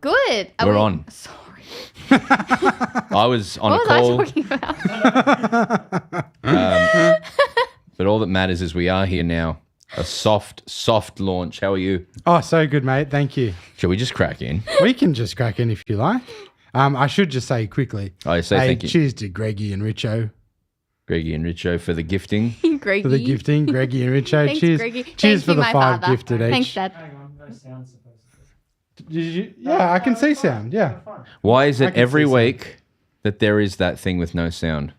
Good. We're on. Sorry. I was on a call. What was I talking about? But all that matters is we are here now. A soft launch. How are you? Oh, so good, mate. Thank you. Shall we just crack in? We can just crack in if you like. I should just say quickly. I say thank you. Cheers to Greggy and Richo. Greggy and Richo for the gifting. Greggy. For the gifting, Greggy and Richo. Thanks, Cheers. Greggy. Cheers Thank for you, the my 5 father. gifted each. Thanks, Dad. Hang on, no sound supposed to be. Did you? Yeah, I can see sound. Yeah. Why is I it can every see week that there is that thing with no sound?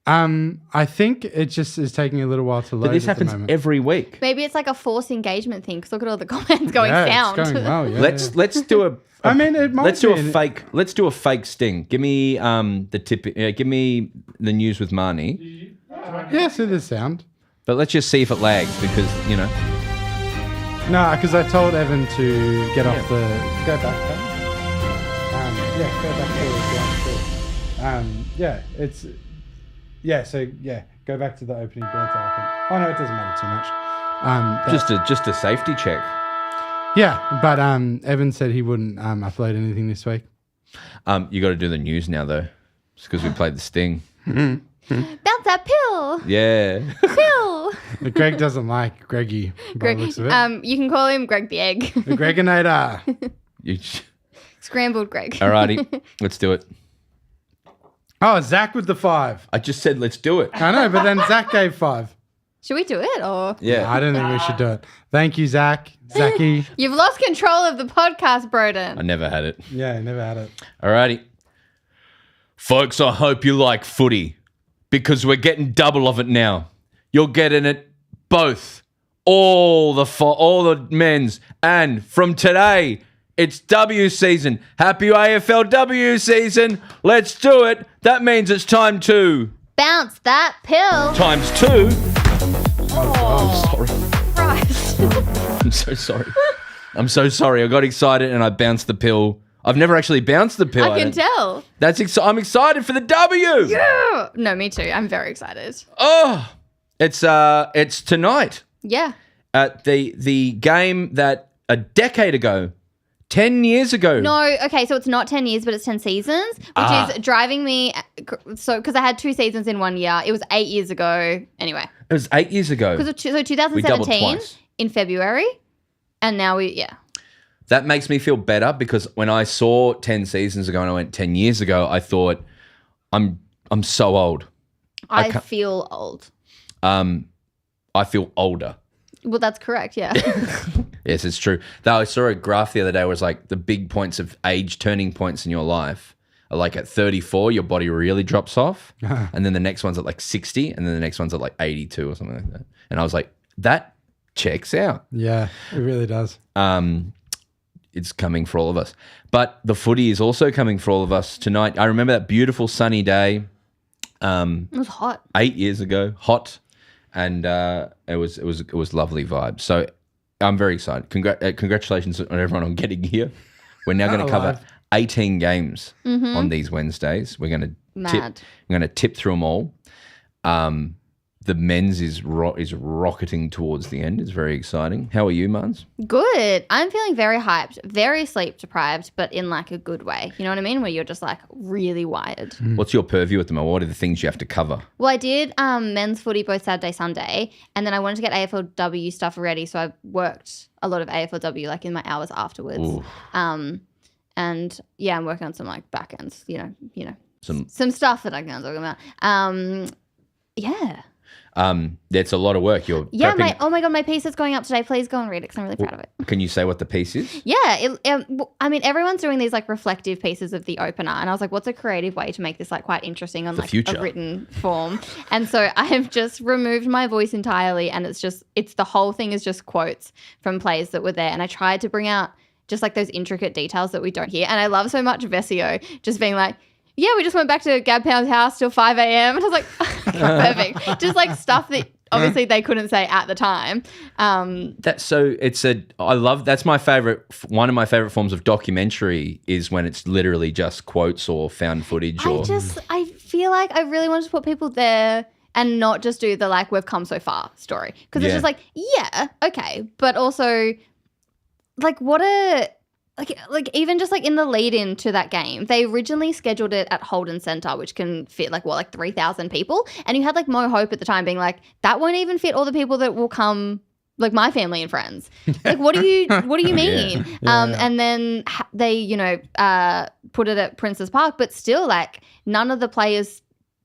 I think it just is taking a little while to load. But this at the happens moment. every week. Maybe it's like a forced engagement thing because look at all the comments going Yeah, sound. It's going well. Yeah, Let's do a. I mean, it might Let's do be a fake. Let's do a fake sting. Give me the tip. Give me the news with Marnie. Yeah, so there's sound. But let's just see if it lags because No, because I told Evan to get off the. Go back. Go back to it's. Yeah, so go back to the opening banter. I think. Oh no, it doesn't matter too much. just a safety check. Yeah, but Evan said he wouldn't upload anything this week. You got to do the news now though, just because we played the sting. Bounce that pill. Yeah. Pill. But Greg doesn't like Greggy. By the looks of it. You can call him Greg the Egg. The Greginator. Scrambled Greg. Alrighty, let's do it. Oh, Zach with the 5. I just said let's do it. I know, but then Zach gave 5. Should we do it or? Yeah. I don't think we should do it. Thank you, Zach. Zachy. You've lost control of the podcast, I Broden. never had it. Yeah, never had it. Alrighty. Folks, I hope you like footy because we're getting double of it now. You're getting it both. All the men's. And from today, it's W season. Happy AFLW season. Let's do it. That means it's time to... Bounce that pill. Times 2. Oh, I'm sorry. Christ. I'm so sorry. I'm so sorry. I got excited and I bounced the pill. I've never actually bounced the pill. I can tell. I'm excited for the W. Yeah. No, me too. I'm very excited. Oh, it's tonight Yeah. at the game that a decade ago, 10 years ago. No, okay, so it's not 10 years, but it's 10 seasons, which is driving me. So, because I had 2 seasons in 1 year. It was 8 years ago. Anyway. It was 8 years ago. So We doubled 2017 twice. in February. And now That makes me feel better because when I saw 10 seasons ago and I went 10 years ago, I thought, I'm so old. I feel old. I feel older. Well, that's correct, yeah. Yes, it's true. Though I saw a graph the other day where it was like the big points of age, turning points in your life are like at 34, your body really drops off. And then the next one's at like 60 and then the next one's at like 82 or something like that. And I was like, that checks out. Yeah, it really does. It's coming for all of us. But the footy is also coming for all of us tonight. I remember that beautiful sunny day. It was hot. 8 years ago, hot. And it was lovely vibe. So I'm very excited. Congratulations on everyone on getting here. We're now going to cover 18 games on these Wednesdays. We're going to tip through them all. The men's is rocketing towards the end. It's very exciting. How are you, Marns? Good. I'm feeling very hyped, very sleep deprived, but in like a good way. You know what I mean? Where you're just like really wired. What's your purview at the moment? What are the things you have to cover? Well, I did men's footy both Saturday, Sunday, and then I wanted to get AFLW stuff ready, so I worked a lot of AFLW like in my hours afterwards. Ooh. And yeah, I'm working on some like back ends, you know, some stuff that I can't talk about. Yeah. That's a lot of work. You're Yeah, prepping. oh my God, my piece is going up today. Please go and read it because I'm really proud of it. Can you say what the piece is? Yeah, I mean, everyone's doing these like reflective pieces of the opener, and I was like, what's a creative way to make this like quite interesting on like future. a written form? And so I have just removed my voice entirely, and it's the whole thing is just quotes from plays that were there, and I tried to bring out just like those intricate details that we don't hear. And I love so much Vesio just being like, yeah, we just went back to Gab Pound's house till 5 a.m. And I was like, perfect. Just like stuff that obviously they couldn't say at the time. That's my favorite. One of my favorite forms of documentary is when it's literally just quotes or found footage. I feel like I really wanted to put people there and not just do the like, we've come so far story. Because it's just like, yeah, okay. But also like what a like even just like in the lead in to that game, they originally scheduled it at Holden Centre, which can fit like 3,000 people. And you had like Mo Hope at the time being like, that won't even fit all the people that will come, like my family and friends. Like, what do you mean? And then they, put it at Princes Park, but still like none of the players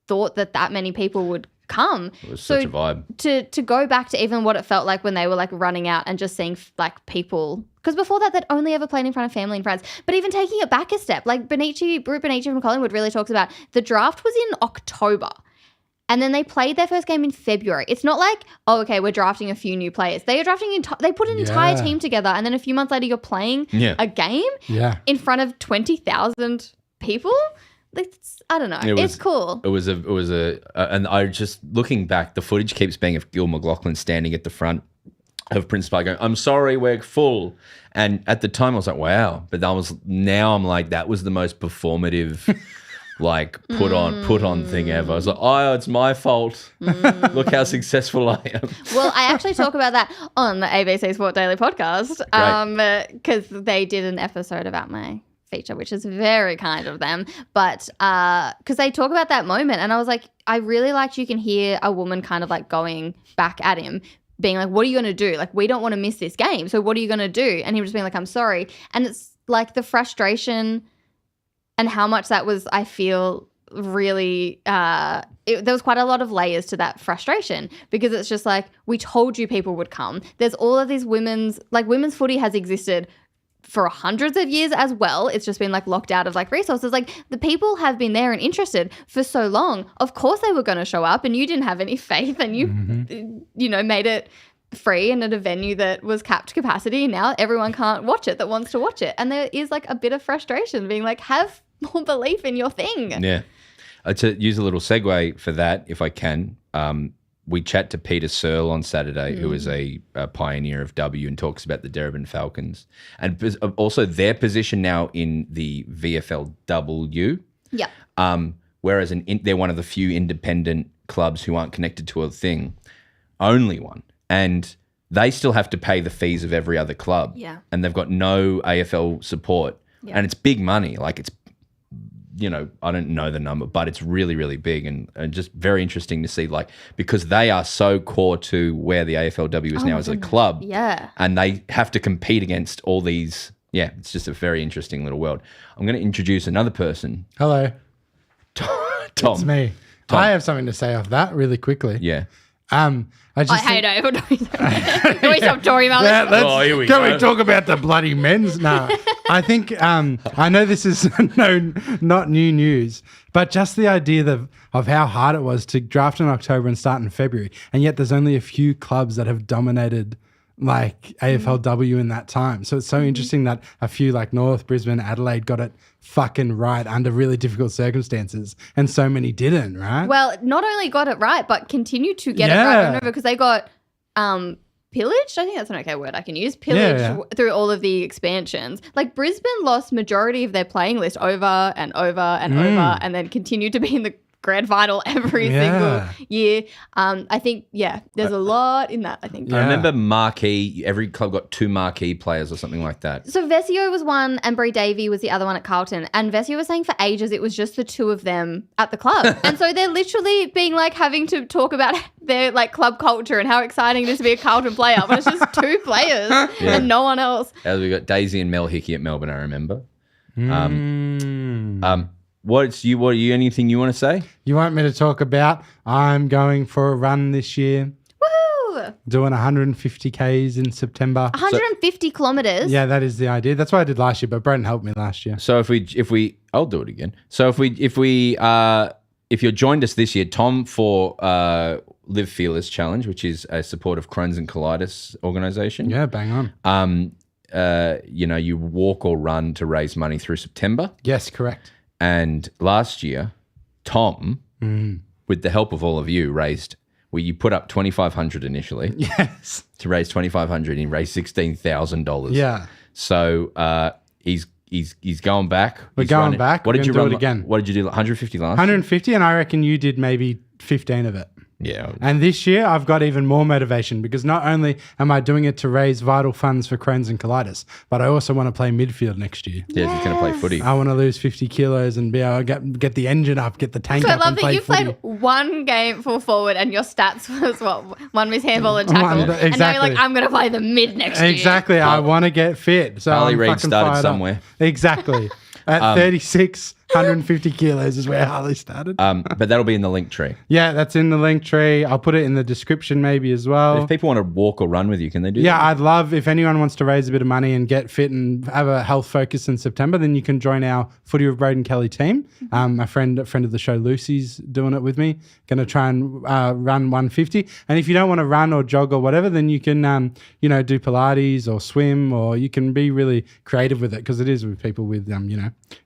thought that many people would come. It was such a vibe. To go back to even what it felt like when they were like running out and just seeing like people, because before that they'd only ever played in front of family and friends. But even taking it back a step, like Brute Benici from Collingwood really talks about the draft was in October. And then they played their first game in February. It's not like, oh, okay, we're drafting a few new players. They are drafting, they put an entire team together, and then a few months later you're playing a game in front of 20,000 people. I don't know. It's cool. It was and I just looking back, the footage keeps being of Gil McLaughlin standing at the front of Prince Park going, "I'm sorry, we're full." And at the time I was like, wow. But now I'm like, that was the most performative like put on thing ever. I was like, oh, it's my fault. Look how successful I am. Well, I actually talk about that on the ABC Sport Daily podcast because they did an episode about my feature, which is very kind of them. But because they talk about that moment, and I was like, I really liked you can hear a woman kind of like going back at him, being like, what are you going to do? Like, we don't want to miss this game. So what are you going to do? And he was just being like, I'm sorry. And it's like the frustration and how much that was, I feel, really, there was quite a lot of layers to that frustration, because it's just like, we told you people would come. There's all of these women's footy has existed for hundreds of years as well. It's just been like locked out of like resources. Like the people have been there and interested for so long. Of course they were going to show up, and you didn't have any faith, and you, made it free and at a venue that was capped capacity. Now everyone can't watch it that wants to watch it. And there is like a bit of frustration being like, have more belief in your thing. Yeah. To use a little segue for that, if I can, we chat to Peter Searle on Saturday, who is a pioneer of W and talks about the Darebin Falcons and also their position now in the VFLW. Yeah. Whereas they're one of the few independent clubs who aren't connected to a thing, only one. And they still have to pay the fees of every other club. Yeah. And they've got no AFL support. Yeah. And it's big money. Like it's, I don't know the number, but it's really, really big and just very interesting to see, like, because they are so core to where the AFLW is now as a club. Yeah. And they have to compete against all these. Yeah, it's just a very interesting little world. I'm going to introduce another person. Hello. Tom. It's me. Tom. I have something to say off that really quickly. Yeah. I hate it. Can we stop talking about this? Here we go. Can we talk about the bloody men's? No. I think I know this is not new news, but just the idea of how hard it was to draft in October and start in February, and yet there's only a few clubs that have dominated like AFLW in that time. So it's so interesting that a few like North, Brisbane, Adelaide got it fucking right under really difficult circumstances, and so many didn't, right? Well, not only got it right, but continued to get it right over, because they got pillaged. I think that's an okay word I can use. Pillaged through all of the expansions. Like Brisbane lost majority of their playing list over and over and over, and then continued to be in the grand final every single year. I think, there's a lot in that, I think. I remember marquee, every club got 2 marquee players or something like that. So Vesio was one and Bree Davey was the other one at Carlton. And Vesio was saying for ages it was just the 2 of them at the club. And so they're literally being like having to talk about their like club culture and how exciting it is to be a Carlton player. But it's just 2 players and no one else. As we got Daisy and Mel Hickey at Melbourne, I remember. What you anything you want to say? You want me to talk about I'm going for a run this year. Woohoo! Doing 150 Ks in September. 150 kilometres? Yeah, that is the idea. That's what I did last year, but Broden helped me last year. So if we I'll do it again. So if you joined us this year, Tom, for Live Fearless Challenge, which is a support of Crohn's and Colitis organisation. Yeah, bang on. You walk or run to raise money through September. Yes, correct. And last year, Tom, with the help of all of you, you put up $2,500 initially. Yes. To raise $2,500, he raised $16,000. Yeah. So he's going back. We're going back. What did you run again? What did you do? 150 last? 150, and I reckon you did maybe 15 of it. Yeah. And this year, I've got even more motivation because not only am I doing it to raise vital funds for Crohn's and colitis, but I also want to play midfield next year. Yeah, he's going to play footy. I want to lose 50 kilos and be able to get the engine up, get the tank So I up love and that play you footy. played one game full forward and your stats was what? One miss handball and tackle. And now you're exactly. like, I'm going to play the mid next year. Exactly. I want to get fit. So Harley I'm Reid fucking started fired up. somewhere. Exactly. At 36, 150 kilos is where Harley started. But that'll be in the link tree. Yeah, that's in the link tree. I'll put it in the description maybe as well. If people want to walk or run with you, can they do Yeah, that? I'd love if anyone wants to raise a bit of money and get fit and have a health focus in September, then you can join our Footy with Broden Kelly team. A friend of the show, Lucy's doing it with me. Going to try and run 150. And if you don't want to run or jog or whatever, then you can, do Pilates or swim, or you can be really creative with it because it is with people with,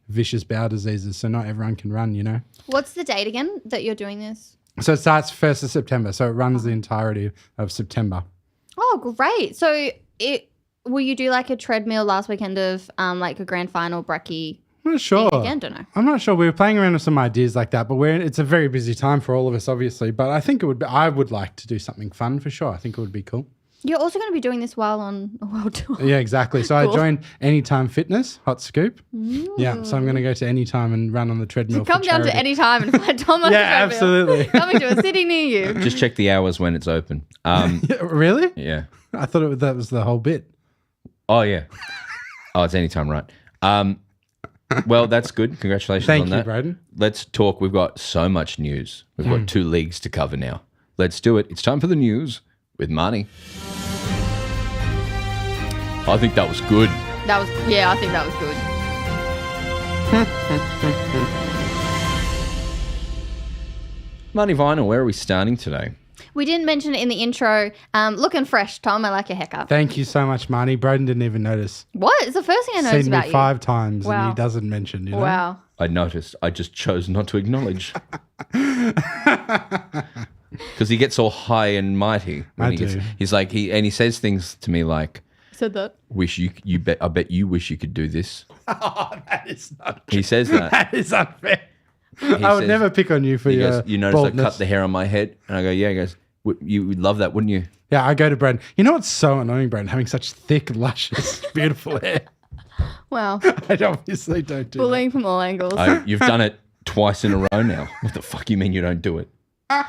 vicious bowel diseases. So not everyone can run, What's the date again that you're doing this? So it starts 1st of September. So it runs the entirety of September. Oh, great. So will you do like a treadmill last weekend of like a grand final brekkie I'm not sure. again? Don't know. I'm not sure. We were playing around with some ideas like that, but it's a very busy time for all of us, obviously. But I think I would like to do something fun for sure. I think it would be cool. You're also going to be doing this while on a world tour. Yeah, exactly. So Cool. I joined Anytime Fitness, hot scoop. Yeah, so I'm going to go to Anytime and run on the treadmill. Come for down to charity. any time and find Tom on Yeah, the treadmill. absolutely. Coming to a city near you. Just check the hours when it's open. Really? Yeah. I thought that was the whole bit. Oh, yeah. Oh, it's anytime, right. Well, that's good. Congratulations Thank on you, that. Broden. Let's talk. We've got so much news. We've got 2 leagues to cover now. Let's do it. It's time for the news with Marnie. I think that was good. I think that was good. Marnie Vinyl, where are we starting today? We didn't mention it in the intro. Looking fresh, Tom. I like your haircut. Thank you so much, Marnie. Broden didn't even notice. What? It's the first thing I noticed Seen me about 5 times and Wow. he doesn't mention, you. Wow. I noticed. I just chose not to acknowledge. Because he gets all high and mighty. When I he do. He's like, he says things to me like, Said that. I bet you wish you could do this. Oh, that is not He says that. That is unfair. He I would says- never pick on you for He your goes, you notice baldness. I cut the hair on my head? And I go, yeah. He goes, you would love that, wouldn't you? Yeah, I go to Broden. You know what's so annoying, Broden? Having such thick, luscious, beautiful hair. Wow. I obviously don't do Bullying from all angles. You've done it twice in a row now. What the fuck you mean you don't do it? All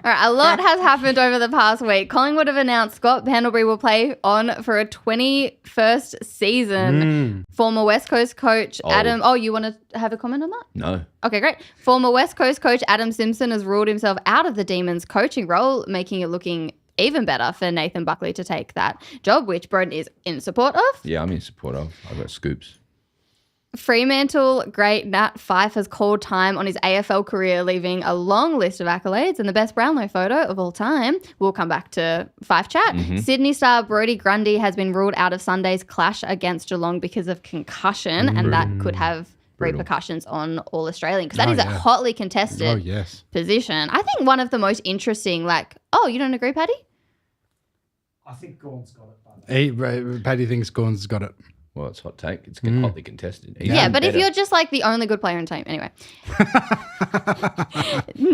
right, a lot has happened over the past week. Collingwood have announced Scott Pendlebury will play on for a 21st season. Former West Coast coach Adam... Oh, you want to have a comment on that? No. Okay, great. Former West Coast coach Adam Simpson has ruled himself out of the Demons coaching role, making it looking even better for Nathan Buckley to take that job, which Broden is in support of. Yeah, I'm in support of. I've got scoops. Fremantle great Nat Fyfe has called time on his AFL career, leaving a long list of accolades and the best Brownlow photo of all time. We'll come back to Fyfe chat. Sydney star Brodie Grundy has been ruled out of Sunday's clash against Geelong because of concussion, and that could have repercussions on All Australian because that is a hotly contested position. I think one of the most interesting, you don't agree, Paddy? I think Gordon's got it. By now. Paddy thinks Gorn's got it. Well, it's hot take. It's hotly contested. He's Yeah, done but if better. you're just the only good player in the team, anyway.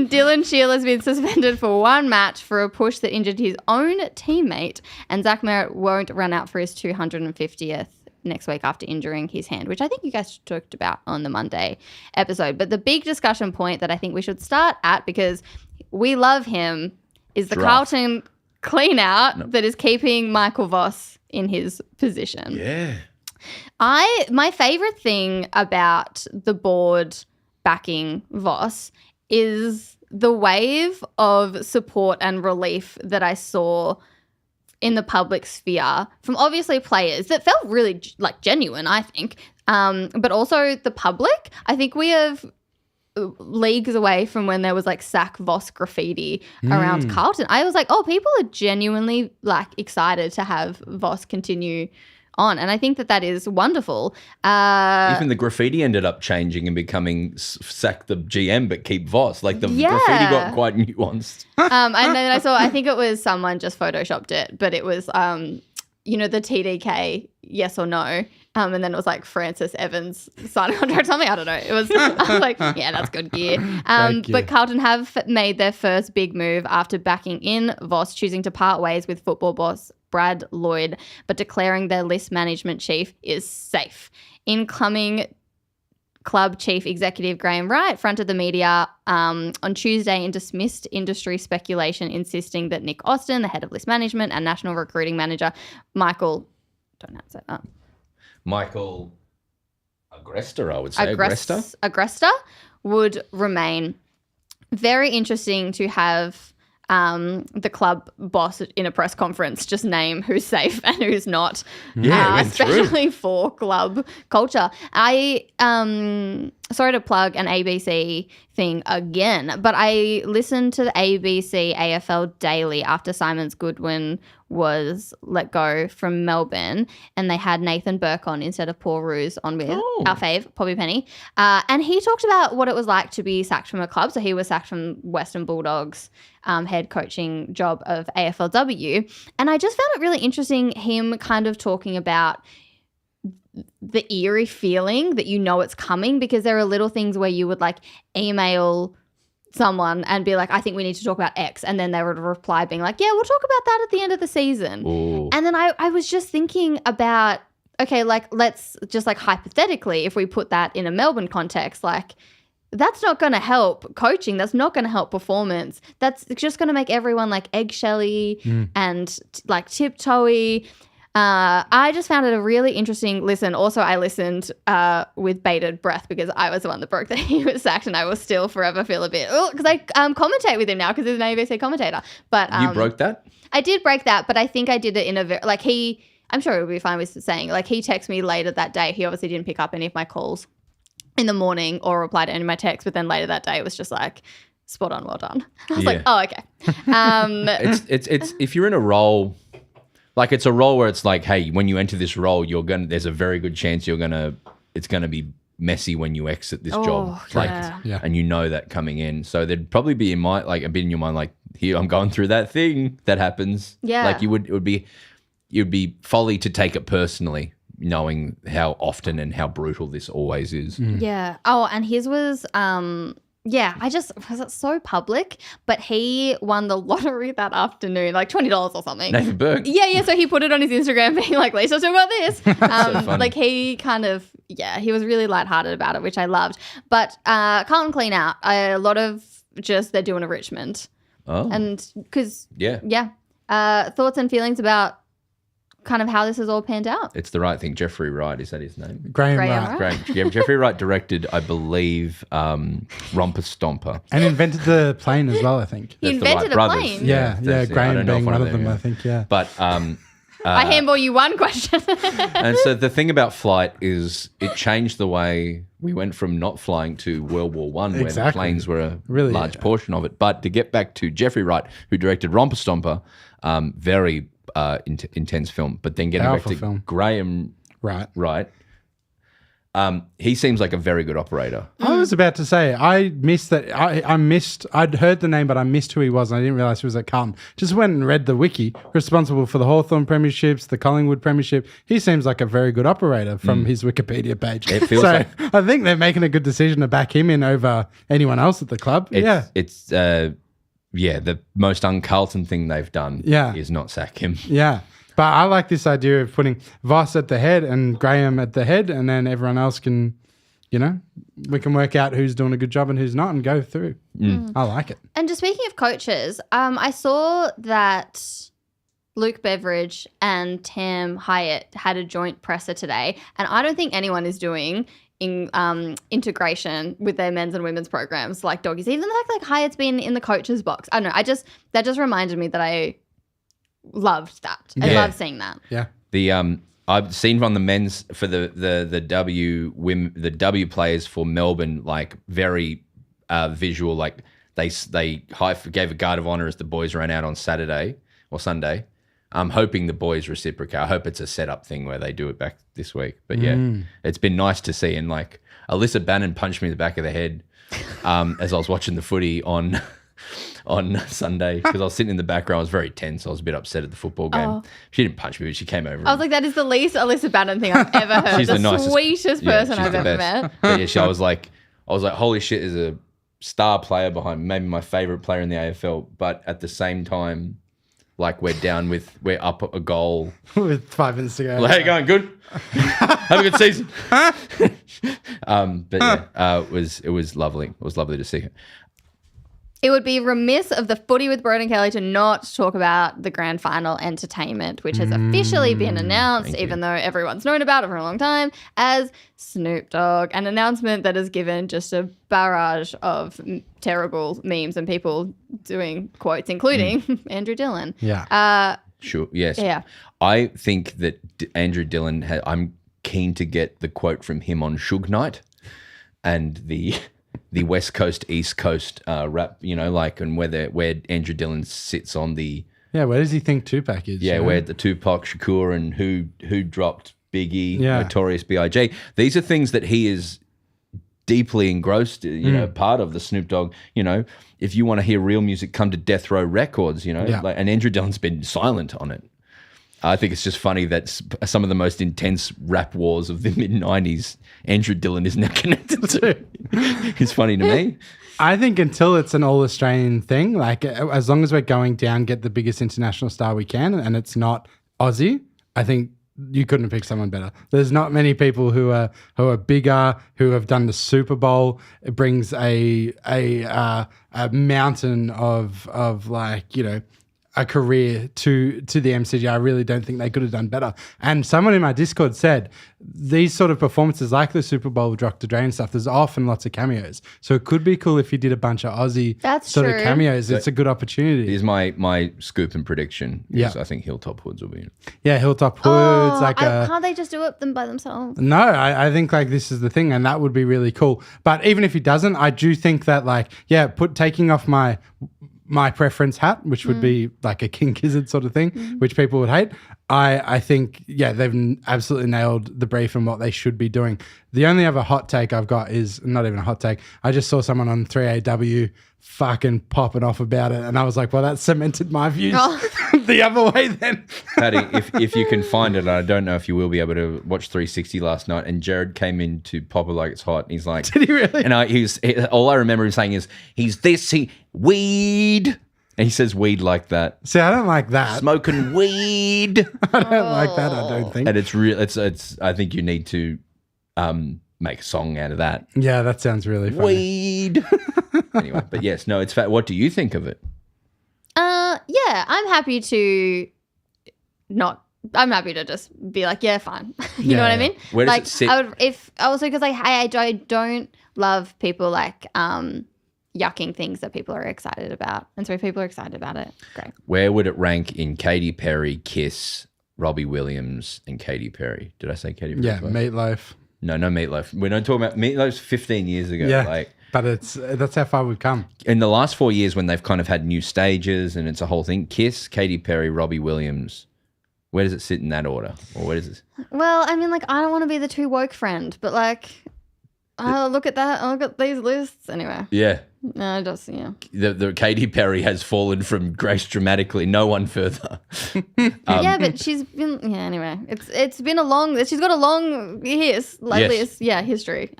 Dylan Shield has been suspended for 1 match for a push that injured his own teammate, and Zach Merritt won't run out for his 250th next week after injuring his hand, which I think you guys talked about on the Monday episode. But the big discussion point that I think we should start at, because we love him, is the Draft. Carlton clean out that is keeping Michael Voss in his position. Yeah. My favourite thing about the board backing Voss is the wave of support and relief that I saw in the public sphere from obviously players that felt really genuine, I think, but also the public. I think we have leagues away from when there was sack Voss graffiti around Carlton. I was people are genuinely excited to have Voss continue on, and I think that is wonderful. Even the graffiti ended up changing and becoming sack the GM but keep Voss. The graffiti got quite nuanced. And then I think it was someone just photoshopped it, but it was the TDK, yes or no. And then it was like Francis Evans signing contract or something. I don't know. I was like, yeah, that's good gear. But Carlton have made their first big move after backing in Voss, choosing to part ways with football boss Brad Lloyd, but declaring their list management chief is safe. Incoming club chief executive Graham Wright fronted the media on Tuesday and dismissed industry speculation, insisting that Nick Austin, the head of list management, and national recruiting manager Michael Agresta, I would say. Agresta would remain. Very interesting to have the club boss in a press conference just name who's safe and who's not. Yeah, especially for club culture. I sorry to plug an ABC thing again, but I listened to the ABC AFL Daily after Simons Goodwin was let go from Melbourne, and they had Nathan Burke on instead of Paul Roos on with our fave, Poppy Penny. And he talked about what it was like to be sacked from a club. So he was sacked from Western Bulldogs head coaching job of AFLW. And I just found it really interesting, him kind of talking about the eerie feeling that it's coming, because there are little things where you would like email someone and be like, I think we need to talk about X, and then they would reply being like, yeah, we'll talk about that at the end of the season. Ooh. And then I was just thinking about, okay, like let's just like hypothetically, if we put that in a Melbourne context, like that's not going to help coaching. That's not going to help performance. That's just going to make everyone like eggshelly and like tiptoey. I just found it a really interesting listen. Also, I listened with bated breath because I was the one that broke that he was sacked, and I will still forever feel a bit, because I commentate with him now because he's an ABC commentator. But you broke that? I did break that, but I think I did it in a very, like I'm sure it would be fine with saying, like he texted me later that day. He obviously didn't pick up any of my calls in the morning or reply to any of my texts, but then later that day it was just like, spot on, well done. I was like, oh, okay. It's if you're in a role, like it's a role where it's like, hey, when you enter this role, there's a very good chance it's gonna be messy when you exit this job. Like, and you know that coming in. So there'd probably be a bit in your mind, like, here, I'm going through that thing that happens. Yeah. Like it would be folly to take it personally, knowing how often and how brutal this always is. Yeah. Oh, and his was was it so public? But he won the lottery that afternoon, like $20 or something. Nathan Burke. Yeah. So he put it on his Instagram being like, Lisa still got this. So like he kind of, he was really lighthearted about it, which I loved. But Carlton clean out. A lot of just they're doing a Richmond. Oh. And because, thoughts and feelings about kind of how this has all panned out. It's the right thing. Jeffrey Wright, is that his name? Graham Wright. Jeffrey Wright directed, I believe, Romper Stomper. And invented the plane as well, I think. He invented a plane? Yeah, Graham being one of them, I think, yeah. But I handball you one question. And so the thing about flight is it changed the way we went from not flying to World War I, where the planes were a large portion of it. But to get back to Jeffrey Wright, who directed Romper Stomper, very intense film. But then getting back to Graham Wright, he seems like a very good operator. I was about to say, I missed that. I'd heard the name, but I missed who he was, and I didn't realise he was at Carlton. Just went and read the wiki, responsible for the Hawthorn Premierships, the Collingwood Premiership. He seems like a very good operator from his Wikipedia page. It feels like I think they're making a good decision to back him in over anyone else at the club. It's the most un-Carlton thing they've done is not sack him. Yeah. But I like this idea of putting Voss at the head and Graham at the head, and then everyone else can, we can work out who's doing a good job and who's not and go through. I like it. And just speaking of coaches, I saw that Luke Beveridge and Tam Hyatt had a joint presser today, and I don't think anyone is doing integration with their men's and women's programs like doggies. Even the fact like Hyatt's been in the coach's box. I don't know. That just reminded me that I loved that. I love seeing that. Yeah. The I've seen from the men's for the W players for Melbourne, like very visual. Like they gave a guard of honour as the boys ran out on Saturday or Sunday. I'm hoping the boys reciprocate. I hope it's a setup thing where they do it back this week. But it's been nice to see. And like Alyssa Bannon punched me in the back of the head as I was watching the footy on on Sunday because I was sitting in the back row. I was very tense. I was a bit upset at the football game. Oh. She didn't punch me, but she came over. I was like, that is the least Alyssa Bannon thing I've ever heard. She's the nicest, sweetest person she's I've the ever best. met. But yeah, I was like, holy shit, is a star player behind me, maybe my favorite player in the AFL. But at the same time, like we're up a goal With 5 minutes to go. Well, how you going? Good. Have a good season. But yeah, it was lovely. It was lovely to see her. It would be remiss of the Footy with Broden Kelly to not talk about the grand final entertainment, which has officially been announced, even though everyone's known about it for a long time, as Snoop Dogg. An announcement that has given just a barrage of terrible memes and people doing quotes, including Andrew Dillon. Yeah. Sure. Yes. Yeah. I think that Andrew Dillon. I'm keen to get the quote from him on Suge Knight, and the West Coast East Coast rap. You know, like and where Andrew Dillon sits on the. Yeah. Where does he think Tupac is? Yeah, you know? where the Tupac Shakur and who dropped Biggie, Yeah. Notorious B.I.G. These are things that he is deeply engrossed, part of the Snoop Dogg. You know, if you want to hear real music, come to Death Row Records. You know, Yeah. and Andrew Dillon's been silent on it. I think it's just funny that some of the most intense rap wars of the mid-90s, Andrew Dillon is now connected to. It's funny to me. I think until it's an all-Australian thing, like as long as we're going down, get the biggest international star we can, and it's not Aussie, I think you couldn't have picked someone better. There's not many people who are bigger, who have done the Super Bowl. It brings a mountain of like, you know, a career to the MCG. I really don't think they could have done better. And someone in my Discord said these sort of performances like the Super Bowl with Dr. Dre and stuff, there's often lots of cameos. So it could be cool if you did a bunch of Aussie That's sort true. of cameos. It's a good opportunity. Here's my scoop and prediction. Yeah. I think Hilltop Hoods will be in it. Yeah, Hilltop Hoods. Can't they just do it them by themselves? No, I think like this is the thing, and that would be really cool. But even if he doesn't, I do think that like, yeah, taking off my preference hat, which would be like a King Gizzard sort of thing, which people would hate. I think, yeah, they've absolutely nailed the brief and what they should be doing. The only other hot take I've got is not even a hot take. I just saw someone on 3AW fucking popping off about it, and I was like, well, that cemented my views the other way then. Patty, if you can find it, I don't know if you will be able to watch 360 last night, and Jared came in to Pop It Like It's Hot, and he's like... Did he really? And all I remember him saying is, weed... And he says weed like that. See, I don't like that. Smoking weed. I don't like that, I don't think. And it's real. It's. I think you need to make a song out of that. Yeah, that sounds really funny. Weed. Anyway, but yes, no, it's fat. What do you think of it? Yeah, I'm happy to just be like, yeah, fine. You know what I mean? Where does like, it sit? I would, if also because like, I don't love people like yucking things that people are excited about, and so if people are excited about it, great. Where would it rank in Katy Perry, Kiss, Robbie Williams, and Katy Perry? Did I say Katy Perry? Yeah, twice? Meatloaf. No Meatloaf. We're not talking about Meatloaf's 15 years ago. Yeah, Like but that's how far we've come. in the last 4 years when they've kind of had new stages and it's a whole thing. Kiss, Katy Perry, Robbie Williams. Where does it sit in that order, or where does it? Well, I mean, like, I don't want to be the too woke friend, but like, look at that. Look at these lists. Anyway. Yeah. No, just, yeah. The Katy Perry has fallen from grace dramatically. No one further. Yeah, but she's been, anyway. It's been she's got a long history.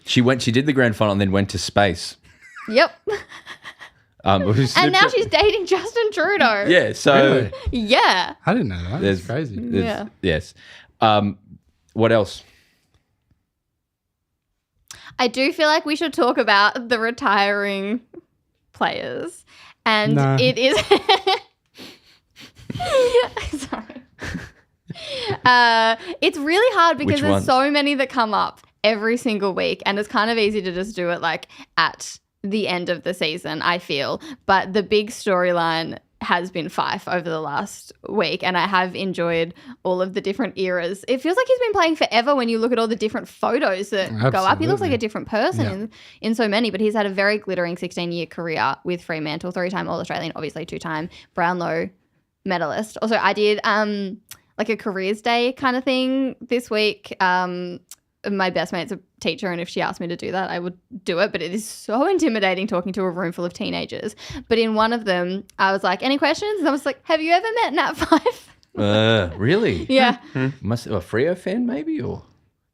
She did the grand final and then went to space. Yep. And now she's dating Justin Trudeau. Yeah, so Really? Yeah. I didn't know that. That's crazy. Yeah. Yes. What else? I do feel like we should talk about the retiring players. And No. it is... Sorry. It's really hard because Which there's ones? so many that come up every single week. And it's kind of easy to just do it like at the end of the season, I feel. But the big storyline has been Fife over the last week, and I have enjoyed all of the different eras. It feels like he's been playing forever when you look at all the different photos that go up. He looks like a different person in so many, but he's had a very glittering 16-year career with Fremantle, 3-time All-Australian, obviously 2-time Brownlow medalist. Also, I did like a careers day kind of thing this week my best mate's a teacher, and if she asked me to do that, I would do it. But it is so intimidating talking to a room full of teenagers. But in one of them, I was like, any questions? And I was like, have you ever met Nat 5? Really? Yeah. Must a Freo fan maybe, or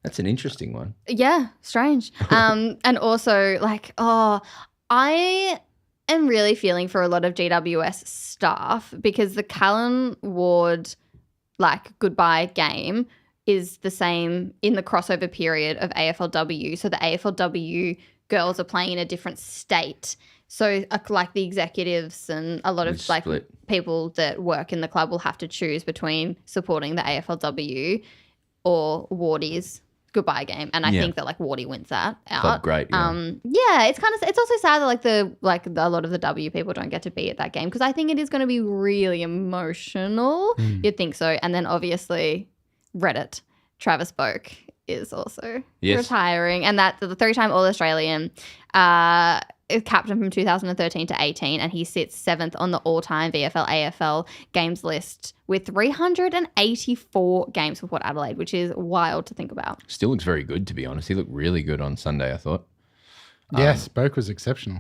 that's an interesting one. Yeah, strange. And also like, I am really feeling for a lot of GWS staff because the Callan Ward like goodbye game is the same in the crossover period of AFLW. So the AFLW girls are playing in a different state. So like the executives and a lot of like people that work in the club will have to choose between supporting the AFLW or Wardy's goodbye game. And I think that like Wardy wins that out. Club great. Yeah. It's also sad that a lot of the W people don't get to be at that game because I think it is going to be really emotional. You'd think so. And then obviously Reddit, Travis Boak is also retiring, and that's the 3-time All-Australian, captain from 2013 to 18, and he sits 7th on the all-time VFL AFL games list with 384 games for Port Adelaide, which is wild to think about. Still looks very good, to be honest. He looked really good on Sunday, I thought. Yes, Boak was exceptional.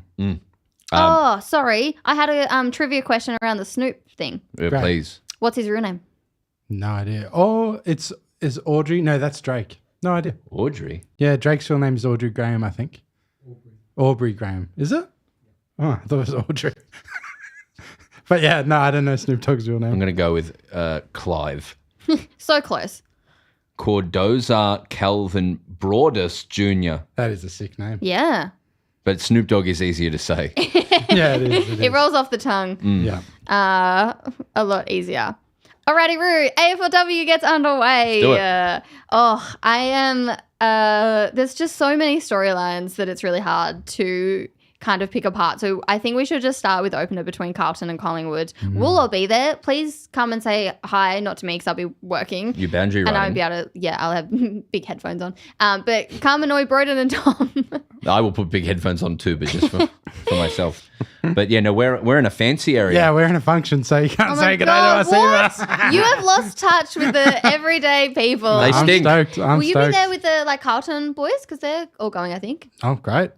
Sorry, I had a trivia question around the Snoop thing. Please. What's his real name? No idea. Oh, is Audrey? No, that's Drake. No idea. Audrey? Yeah, Drake's real name is Audrey Graham, I think. Aubrey Graham. Is it? Oh, I thought it was Audrey. But yeah, no, I don't know Snoop Dogg's real name. I'm going to go with Clive. So close. Cordoza Calvin Broadus Jr. That is a sick name. Yeah. But Snoop Dogg is easier to say. Yeah, it is. It rolls off the tongue. Yeah. A lot easier. Alrighty, Roo, AFLW gets underway. Let's do it. I am, there's just so many storylines that it's really hard to kind of pick apart. So I think we should just start with opener between Carlton and Collingwood. We'll all be there. Please come and say hi, not to me because I'll be working. Your boundary and running. I won't be able to, I'll have big headphones on. But come annoy Broden and Tom. I will put big headphones on too, but just for myself. But yeah, no, we're in a fancy area. Yeah, we're in a function, so you can't say good day to us either. You have lost touch with the everyday people. They I'm stink. stoked. Will you be there with the like Carlton boys? Because they're all going, I think. Oh, great.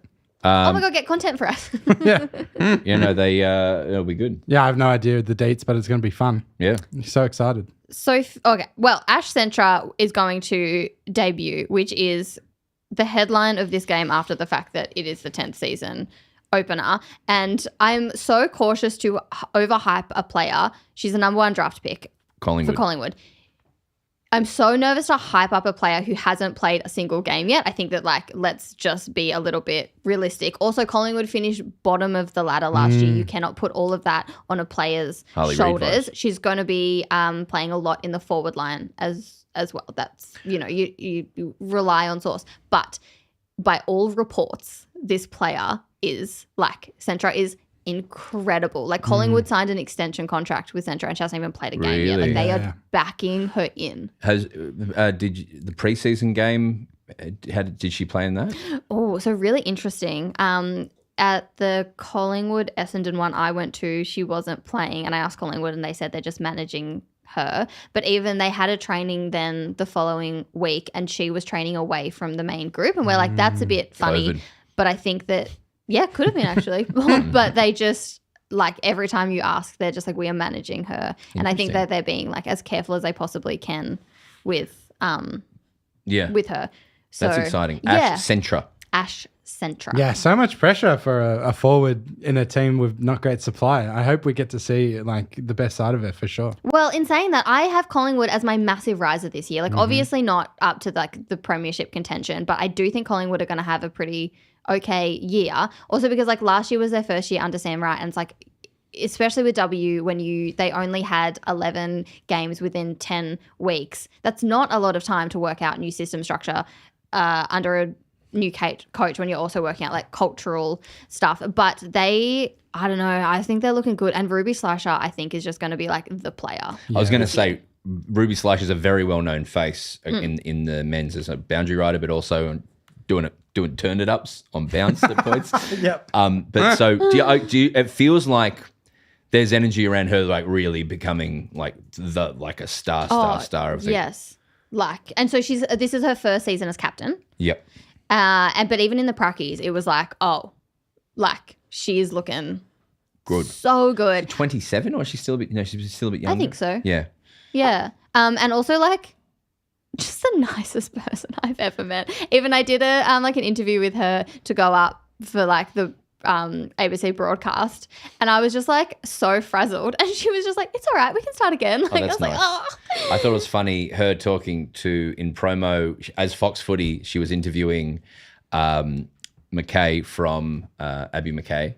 Oh my God, get content for us. Yeah. It'll be good. Yeah, I have no idea the dates, but it's going to be fun. Yeah. I'm so excited. So, well, Ash Centra is going to debut, which is the headline of this game after the fact that it is the 10th season opener. And I'm so cautious to overhype a player. She's the number 1 draft pick for Collingwood. I'm so nervous to hype up a player who hasn't played a single game yet. I think that, like, let's just be a little bit realistic. Also, Collingwood finished bottom of the ladder last year. You cannot put all of that on a player's shoulders. She's going to be playing a lot in the forward line as well. That's, you rely on source. But by all reports, this player is, like, Centra is incredible. Like, Collingwood signed an extension contract with Centra and she hasn't even played a game yet. Like, they are backing her in. The preseason game, did she play in that? Oh, so really interesting. At the Collingwood Essendon one I went to, she wasn't playing, and I asked Collingwood and they said they're just managing her. But even they had a training then the following week and she was training away from the main group, and we're like, that's a bit funny. COVID. But I think that, yeah, could have been actually. But they just, like, every time you ask, they're just like, we are managing her. And I think that they're being, like, as careful as they possibly can with her. So, that's exciting. Ash Centra. Ash Centra. Yeah, so much pressure for a forward in a team with not great supply. I hope we get to see, like, the best side of it for sure. Well, in saying that, I have Collingwood as my massive riser this year. Like, obviously not up to, like, the premiership contention, but I do think Collingwood are going to have a pretty okay year. Also because, like, last year was their first year under Sam Wright, and it's like, especially with W, when they only had 11 games within 10 weeks. That's not a lot of time to work out new system structure under a new coach when you're also working out, like, cultural stuff. But I don't know, I think they're looking good. And Ruby Slasher, I think, is just going to be, like, the player. I was going to say, Ruby Slasher is a very well-known face in the men's as a boundary rider, but also doing turn it ups on bounce at points. Yep. But so do you? It feels like there's energy around her, like, really becoming like a star of the. Yes. Like, and so this is her first season as captain. Yep. But even in the prackies, it was like, oh, like she is looking Good. so good. 27 or is she still a bit? No, she's still a bit younger. I think so. Yeah. Yeah. And also like just the nicest person I've ever met. Even I did an interview with her to go up for like the ABC broadcast, and I was just like so frazzled, and she was just like, "It's all right, we can start again." Like, I was nice. like, "Oh." I thought it was funny her talking to in promo as Fox Footy. She was interviewing McKay from Abby McKay,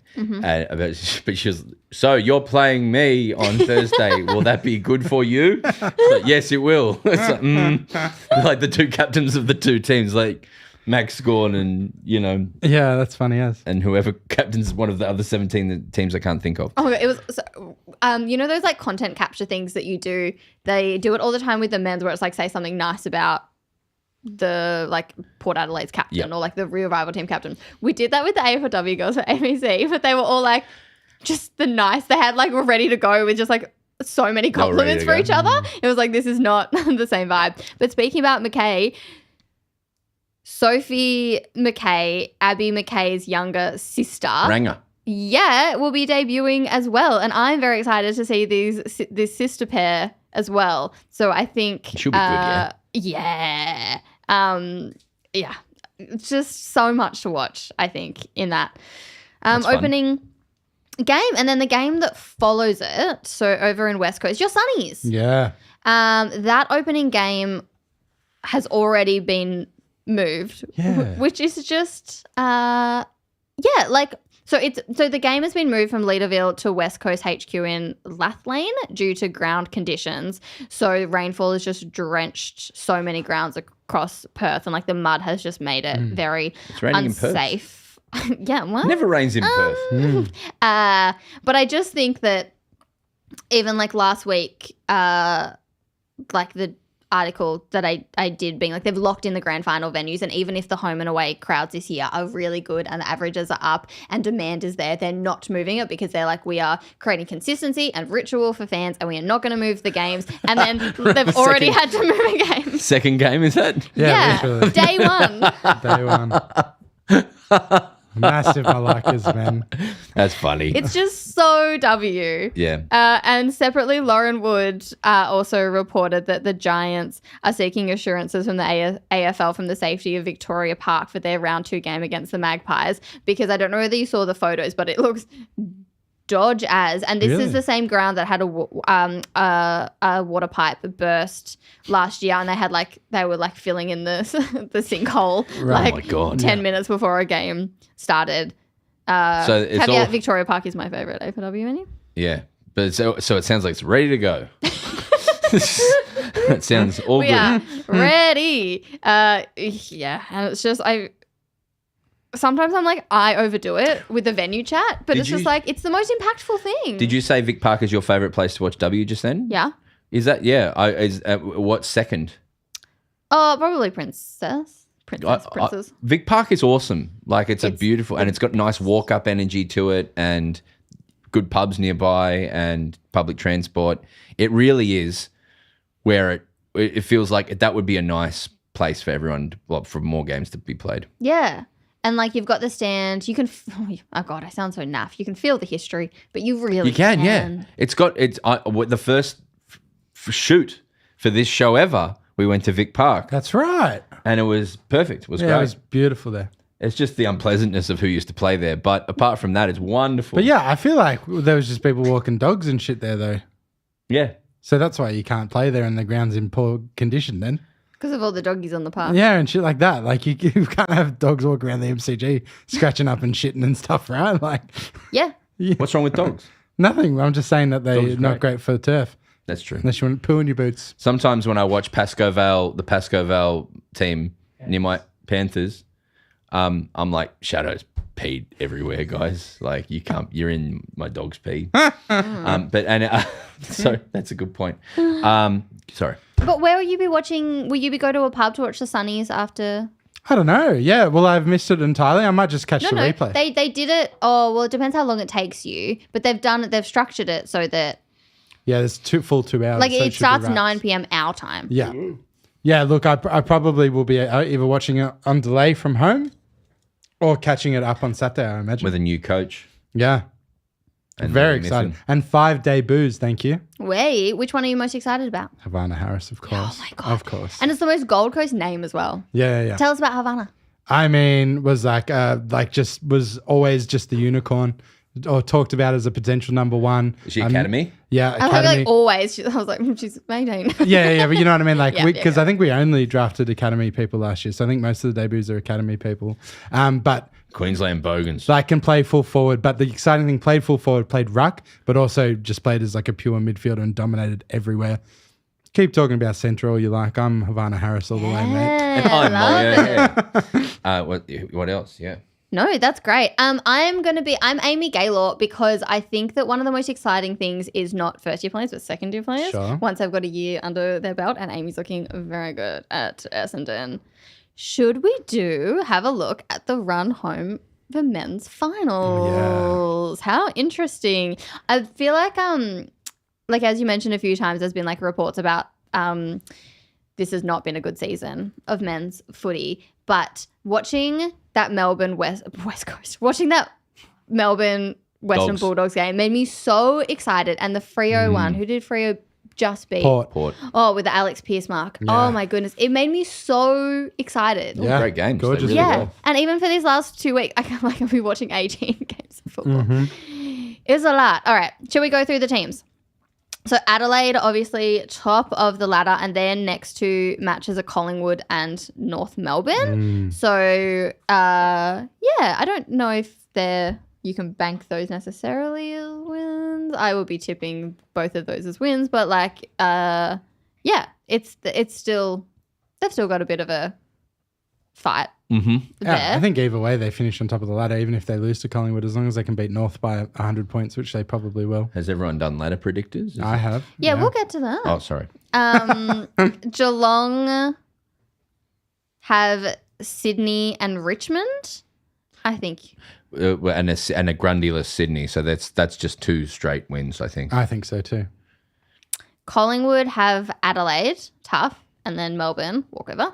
but she was, so you're playing me on Thursday. Will that be good for you? Like, yes, it will. It's like the two captains of the two teams, like Max Gorn and Yeah, that's funny as. and whoever captains one of the other 17 teams I can't think of. Oh, it was, so, those like content capture things that you do. They do it all the time with the men's, where it's like say something nice about the like Port Adelaide's captain or like the revival team captain. We did that with the AFLW girls for ABC, but they were all like just the nice. They had like were ready to go with just like so many compliments for each other. It was like, this is not the same vibe. But speaking about McKay, Sophie McKay, Abby McKay's younger sister, Ranger. yeah, will be debuting as well, and I'm very excited to see this sister pair as well. So I think She'll be good, yeah. Yeah, it's just so much to watch, I think, in that opening game. And then the game that follows it, so over in West Coast, your Sunnies. Yeah. That opening game has already been moved, which is just, so the game has been moved from Leaderville to West Coast HQ in Lathlane due to ground conditions. So rainfall has just drenched so many grounds across Perth, and like the mud has just made it very unsafe. Yeah, what? Never rains in Perth. But I just think that even like last week, like the article that I did being like they've locked in the grand final venues, and even if the home and away crowds this year are really good and the averages are up and demand is there, they're not moving it because they're like, we are creating consistency and ritual for fans and we are not going to move the games. And then they've already had to move a game. Second game, is that? Yeah, day one. Day one. Massive Malakas, man. That's funny. It's just so W. Yeah. And separately, Lauren Wood also reported that the Giants are seeking assurances from the AFL from the safety of Victoria Park for their round 2 game against the Magpies, because I don't know whether you saw the photos, but it looks dodge as. And this is the same ground that had a water pipe burst last year, and they were filling in the sinkhole Oh my God. 10 minutes before a game started. So it's caveat, all Victoria Park is my favourite AFLW venue. Yeah, but so it sounds like it's ready to go. That sounds all We good. are ready. And it's just sometimes I'm like, I overdo it with the venue chat, but it's just like, it's the most impactful thing. Did you say Vic Park is your favourite place to watch W just then? Yeah. Is that, what's second? Oh, probably Princess. Vic Park is awesome. Like it's a beautiful, and it's got nice walk-up energy to it and good pubs nearby and public transport. It really is where it feels like that would be a nice place for everyone, for more games to be played. Yeah. And like you've got the stand, you can, oh God, I sound so naff. You can feel the history, but you really can. Yeah. The first shoot for this show ever, we went to Vic Park. That's right. And it was perfect. It was great. It was beautiful there. It's just the unpleasantness of who used to play there. But apart from that, it's wonderful. But yeah, I feel like there was just people walking dogs and shit there though. Yeah. So that's why you can't play there and the ground's in poor condition then. Because of all the doggies on the park. Yeah, and shit like that. Like you can't have dogs walk around the MCG scratching up and shitting and stuff, right? Like, Yeah. What's wrong with dogs? Nothing. I'm just saying that they're not great for the turf. That's true. Unless you want to poo in your boots. Sometimes when I watch Pascoe Vale, the Pascoe Vale team near my Panthers, I'm like, Shadows peed everywhere, guys. Like you're in my dog's pee. So that's a good point. Sorry. But where will you be watching? Will you be go to a pub to watch the Sunnies after? I don't know. Yeah, well, I've missed it entirely. I might just catch the replay. They did it. Oh, well, it depends how long it takes you. But they've structured it so that there's full 2 hours. like so it should be starts wraps. 9 p.m. our time. Yeah. Yeah, look, I probably will be either watching it on delay from home or catching it up on Saturday, I imagine. With a new coach. Yeah. And Very really excited. missing. And 5 debuts, thank you. Wait, which one are you most excited about? Havana Harris, of course. Oh my God. Of course. And it's the most Gold Coast name as well. Yeah. Tell us about Havana. I mean, was was always just the unicorn, or talked about as a potential number one. Is she academy? Yeah, I was academy. like always. I was like, she's 18. yeah, but you know what I mean? Like, Yeah, because yeah. I think we only drafted academy people last year. So I think most of the debuts are academy people. But Queensland Bogans. like can play full forward. But the exciting thing, played full forward, played ruck, but also just played as like a pure midfielder and dominated everywhere. Keep talking about centre all you like. I'm Havana Harris all the way, mate. Yeah, I love it. Yeah. What else? Yeah. No, that's great. I'm Amy Gaylor because I think that one of the most exciting things is not first year players, but second year players. Sure. Once they've got a year under their belt, and Amy's looking very good at Essendon. Should we have a look at the run home for men's finals? How interesting. I feel like as you mentioned a few times, there's been like reports about this has not been a good season of men's footy. But watching that Melbourne West Coast, watching that Melbourne Western Dogs. Bulldogs game made me so excited. And the Freo one, who did Freo just beat? Port. Oh, with the Alex Pearce mark. Yeah. Oh my goodness. It made me so excited. Yeah. Great games. They Gorgeous. really Yeah. were. And even for these last 2 weeks, I'll be watching 18 games of football. Mm-hmm. It's a lot. All right. Shall we go through the teams? So Adelaide, obviously top of the ladder, and then next two matches are Collingwood and North Melbourne. So, I don't know if you can bank those necessarily as wins. I will be tipping both of those as wins, but it's still they've still got a bit of a fight Mm-hmm. there. Yeah, I think either way they finish on top of the ladder, even if they lose to Collingwood, as long as they can beat North by 100 points, which they probably will. Has everyone done ladder predictors? I have. yeah, we'll get to that. Oh, sorry. Geelong have Sydney and Richmond, I think. And a Grundy-less Sydney. So that's just 2 straight wins, I think. I think so too. Collingwood have Adelaide, tough, and then Melbourne, walkover.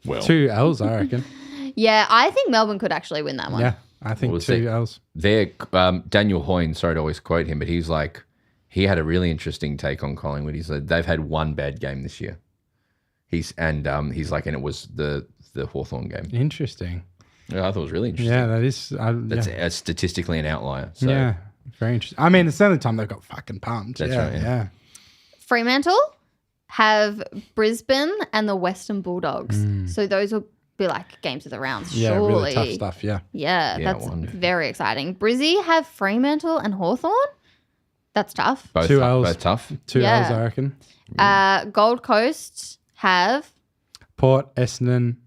Well, 2 L's, I reckon. Yeah, I think Melbourne could actually win that one. Yeah, I think We'll 2 see. L's. Daniel Hoyne, sorry to always quote him, but he's like, he had a really interesting take on Collingwood. He said they've had 1 bad game this year. He's like, and it was the Hawthorn game. Interesting. Yeah, I thought it was really interesting. Yeah, that is. That's statistically an outlier. So yeah, very interesting. I mean, it's the only time they've got fucking pumped. That's yeah, right, yeah. Yeah. Fremantle have Brisbane and the Western Bulldogs. So those will be like games of the rounds, Yeah, surely. really tough stuff. Yeah. Yeah, Yeah, that's I wonder. very exciting. Brizzy have Fremantle and Hawthorn. That's tough. both 2 tough, L's. both tough. 2 Yeah. L's, I reckon. Gold Coast have Port, Essendon,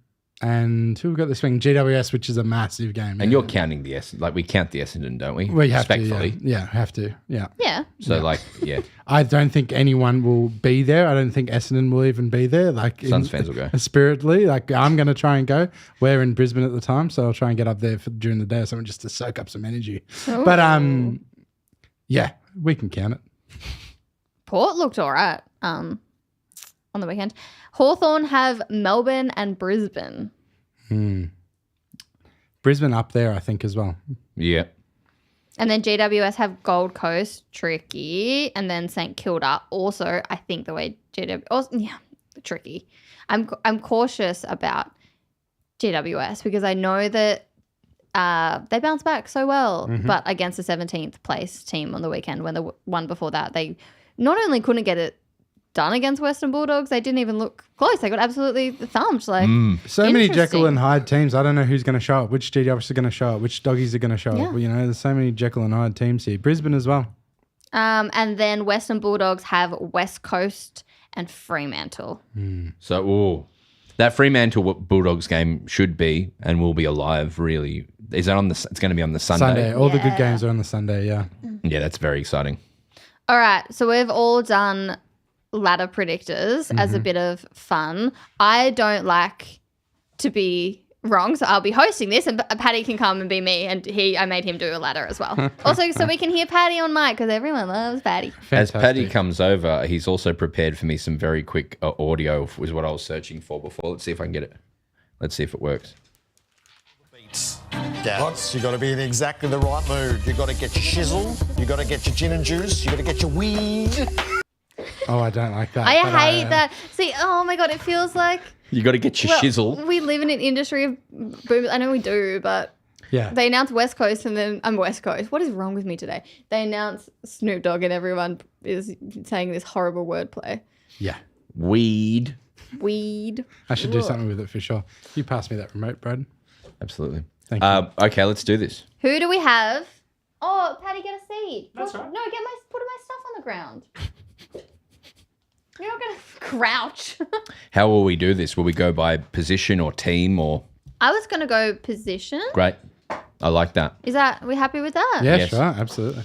and who we got this week? GWS, which is a massive game. And you're counting the Essendon, like we count the Essendon, don't we? We have Respectfully. to. Yeah, have to. Yeah. yeah. So like, yeah, I don't think anyone will be there. I don't think Essendon will even be there. Like Suns fans will go. Spiritedly, like I'm going to try and go. We're in Brisbane at the time, so I'll try and get up there during the day or something just to soak up some energy. But yeah, we can count it. Port looked all right on the weekend. Hawthorn have Melbourne and Brisbane. Brisbane up there, I think, as well. yeah. And then GWS have Gold Coast, tricky. And then St Kilda, also, I think the way tricky. I'm cautious about GWS because I know that they bounce back so well. But against the 17th place team on the weekend, when the one before that, they not only couldn't get it done against Western Bulldogs, they didn't even look close. They got absolutely thumped. Like So many Jekyll Interesting. and Hyde teams. I don't know who's going to show up, which GWS are going to show up, which doggies are going to show Yeah. up. You know, there's so many Jekyll and Hyde teams here. Brisbane as well. and then Western Bulldogs have West Coast and Fremantle. So, that Fremantle Bulldogs game should be and will be alive. Really, is that on the? It's going to be on the Sunday. All the good Yeah. games are on the Sunday, yeah. Yeah, that's very exciting. All right, so we've all done ladder predictors as a bit of fun. I don't like to be wrong, so I'll be hosting this, and Paddy can come and be me, and I made him do a ladder as well. Also, so we can hear Paddy on mic, because everyone loves Paddy. As Paddy comes over, he's also prepared for me some very quick audio, was what I was searching for before. Let's see if I can get it. Let's see if it works. Lots, you got to be in exactly the right mood. You got to get your shizzle, you got to get your gin and juice, you got to get your weed. Oh, I don't like that. I hate that. See, oh my God, it feels like... You got to get your shizzle. We live in an industry of boom. I know we do, but Yeah. they announce West Coast and then I'm West Coast. What is wrong with me today? They announce Snoop Dogg and everyone is saying this horrible wordplay. Yeah. Weed. I should do something with it for sure. You pass me that remote, Broden. Absolutely. Thank you. Okay, let's do this. Who do we have? Oh, Paddy, get a seat. That's right. No, put my stuff on the ground. You're not going to crouch. How will we do this? Will we go by position or team or... I was going to go position. Great. I like that. Are we happy with that? Yeah, Yes. sure. Absolutely.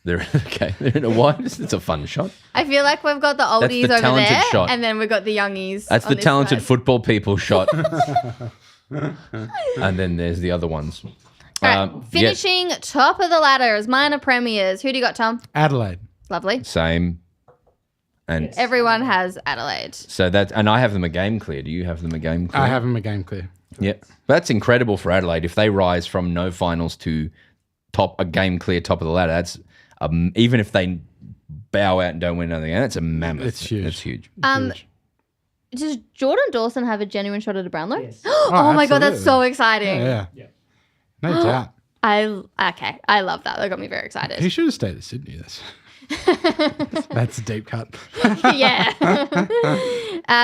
They're okay. They're in a wide. It's a fun shot. I feel like we've got the oldies the over talented there, shot. and then we've got the youngies. That's on the this talented side. football people shot. And then there's the other ones. All right, finishing top of the ladder is minor premiers. Who do you got, Tom? Adelaide. Lovely. Same. And Everyone has Adelaide. so and I have them a game clear. Do you have them a game clear? I have them a game clear. Yeah. That's incredible for Adelaide. If they rise from no finals to a game clear top of the ladder, that's even if they bow out and don't win anything, that's a mammoth. It's huge. It's huge. Huge. Does Jordan Dawson have a genuine shot at a Brownlow? Yes. Oh my God, that's absolutely. so exciting. Yeah. Yeah. No doubt. I love that. That got me very excited. He should have stayed at Sydney. That's a deep cut. Yeah.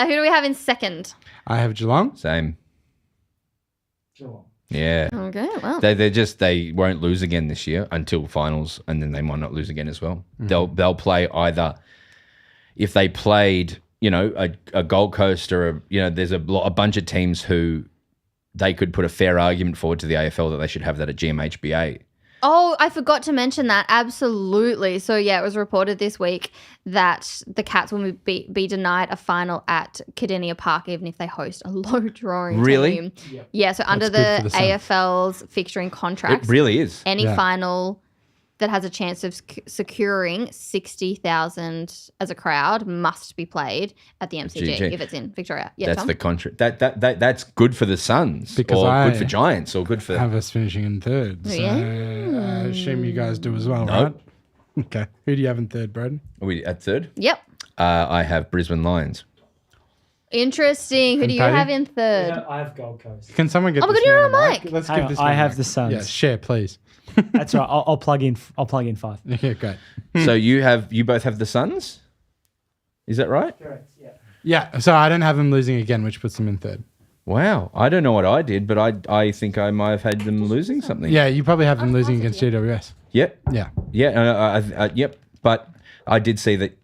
Who do we have in second? I have Geelong. Same. Geelong. Yeah. Okay, well. They won't lose again this year until finals, and then they might not lose again as well. They'll play either if they played, a Gold Coast or there's a bunch of teams who they could put a fair argument forward to the AFL that they should have that at GMHBA. Oh, I forgot to mention that. Absolutely. So, yeah, it was reported this week that the Cats will be denied a final at Cardinia Park, even if they host a low-drawing Really? team. Yeah, so under good the for the Suns. AFL's fixturing contracts, It really is. any Yeah. final that has a chance of securing 60,000 as a crowd must be played at the MCG GG. if it's in Victoria. Yeah, That's Tom? the contract. That's good for the Suns, Because or good I for Giants, or good for. Have us finishing in third. So Yeah. I assume you guys do as well, Nope. right? Okay. Who do you have in third, Broden? Are we at third? Yep. I have Brisbane Lions. Interesting. Who And do you Paddy? have in third? Yeah, I have Gold Coast. Can someone get Oh my this God, you're man on a mic. Let's Hang give on, this I man a have mic. the Suns. Yeah, share, please. That's right. I'll plug in 5. Okay, great. So you both have the Suns. Is that right? Correct, yeah. Yeah, so I don't have them losing again, which puts them in third. Wow. I don't know what I did, but I think I might have had them losing something. Yeah, you probably have them losing against GWS. Yep. Yeah. Yeah. Yep. But I did see that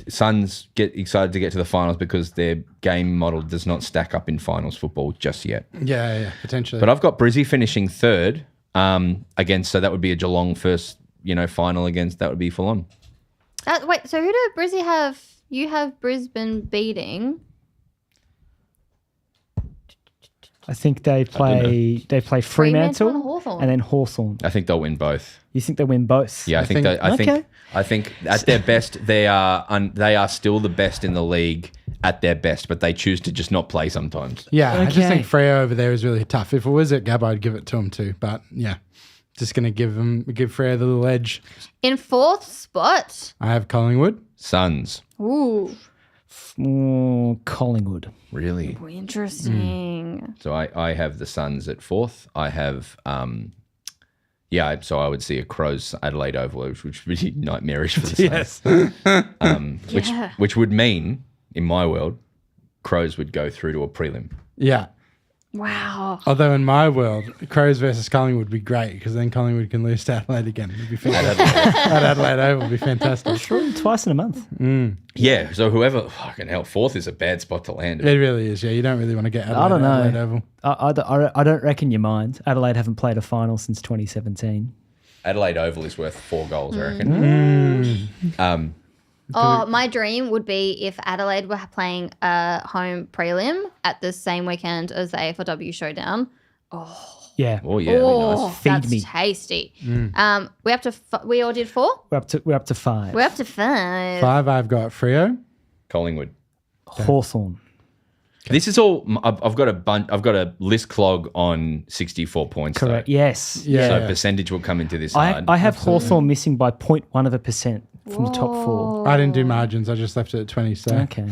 Suns get excited to get to the finals because their game model does not stack up in finals football just yet. Yeah, potentially. But I've got Brizzy finishing third against, so that would be a Geelong first, final against, that would be full on. Wait, so who do Brizzy have? You have Brisbane beating. I think they play Fremantle Fremantle and Hawthorn. and then Hawthorn. I think they'll win both. You think they win both? Yeah, I think Okay. I think at their best they are still the best in the league at their best, but they choose to just not play sometimes. Yeah, I just Okay. think Freo over there is really tough. If it was at Gabba, I'd give it to him too. But yeah, just going to give Freo the little edge. In fourth spot. I have Collingwood. Suns, Ooh, Collingwood. really. interesting. So I have the Suns at fourth. I have so I would see a Crows Adelaide Oval, which would be nightmarish for the Suns. Yeah. Which would mean, in my world, Crows would go through to a prelim. Yeah. Wow. Although in my world, Crows versus Collingwood would be great because then Collingwood can lose to Adelaide again. It'd be fantastic. At Adelaide Oval would be fantastic. Twice in a month. Yeah, so whoever, fucking hell, fourth is a bad spot to land. It really is. Yeah, you don't really want to get Adelaide, I don't know. Adelaide Oval. I don't reckon you mind. Adelaide haven't played a final since 2017. Adelaide Oval is worth 4 goals, I reckon. Oh, my dream would be if Adelaide were playing a home prelim at the same weekend as the AFLW showdown. Yeah. Oh yeah, that'd be nice. Feed That's me. tasty. We up to we all did 4. We're up to 5. We're up to 5. 5, I've got Freo. Collingwood. Hawthorn. This is all. I've got a bunch. I've got a list clog on 64 points. Correct. Though. Yes. Yeah. So percentage will come into this. hard. I have Hawthorn missing by 0.1% from the top 4. I didn't do margins. I just left it at 20. So Okay.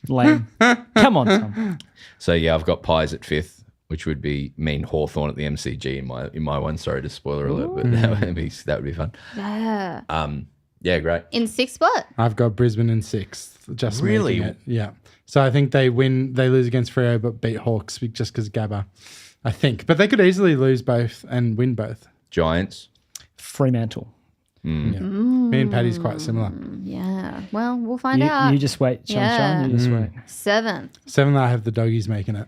Lame. Come on, Tom. So yeah, I've got Pies at 5th, which would mean Hawthorn at the MCG in my one. Sorry to spoiler alert, but that would be fun. Yeah. Yeah, great. In 6th spot. I've got Brisbane in 6th. Just Really? making it. Yeah. So I think they lose against Freo, but beat Hawks just because Gabba. I think, but they could easily lose both and win both. Giants. Fremantle. Me and Paddy's quite similar. Yeah. Well, we'll find out. You just wait, Sean. You just wait. 7. 7, I have the doggies making it.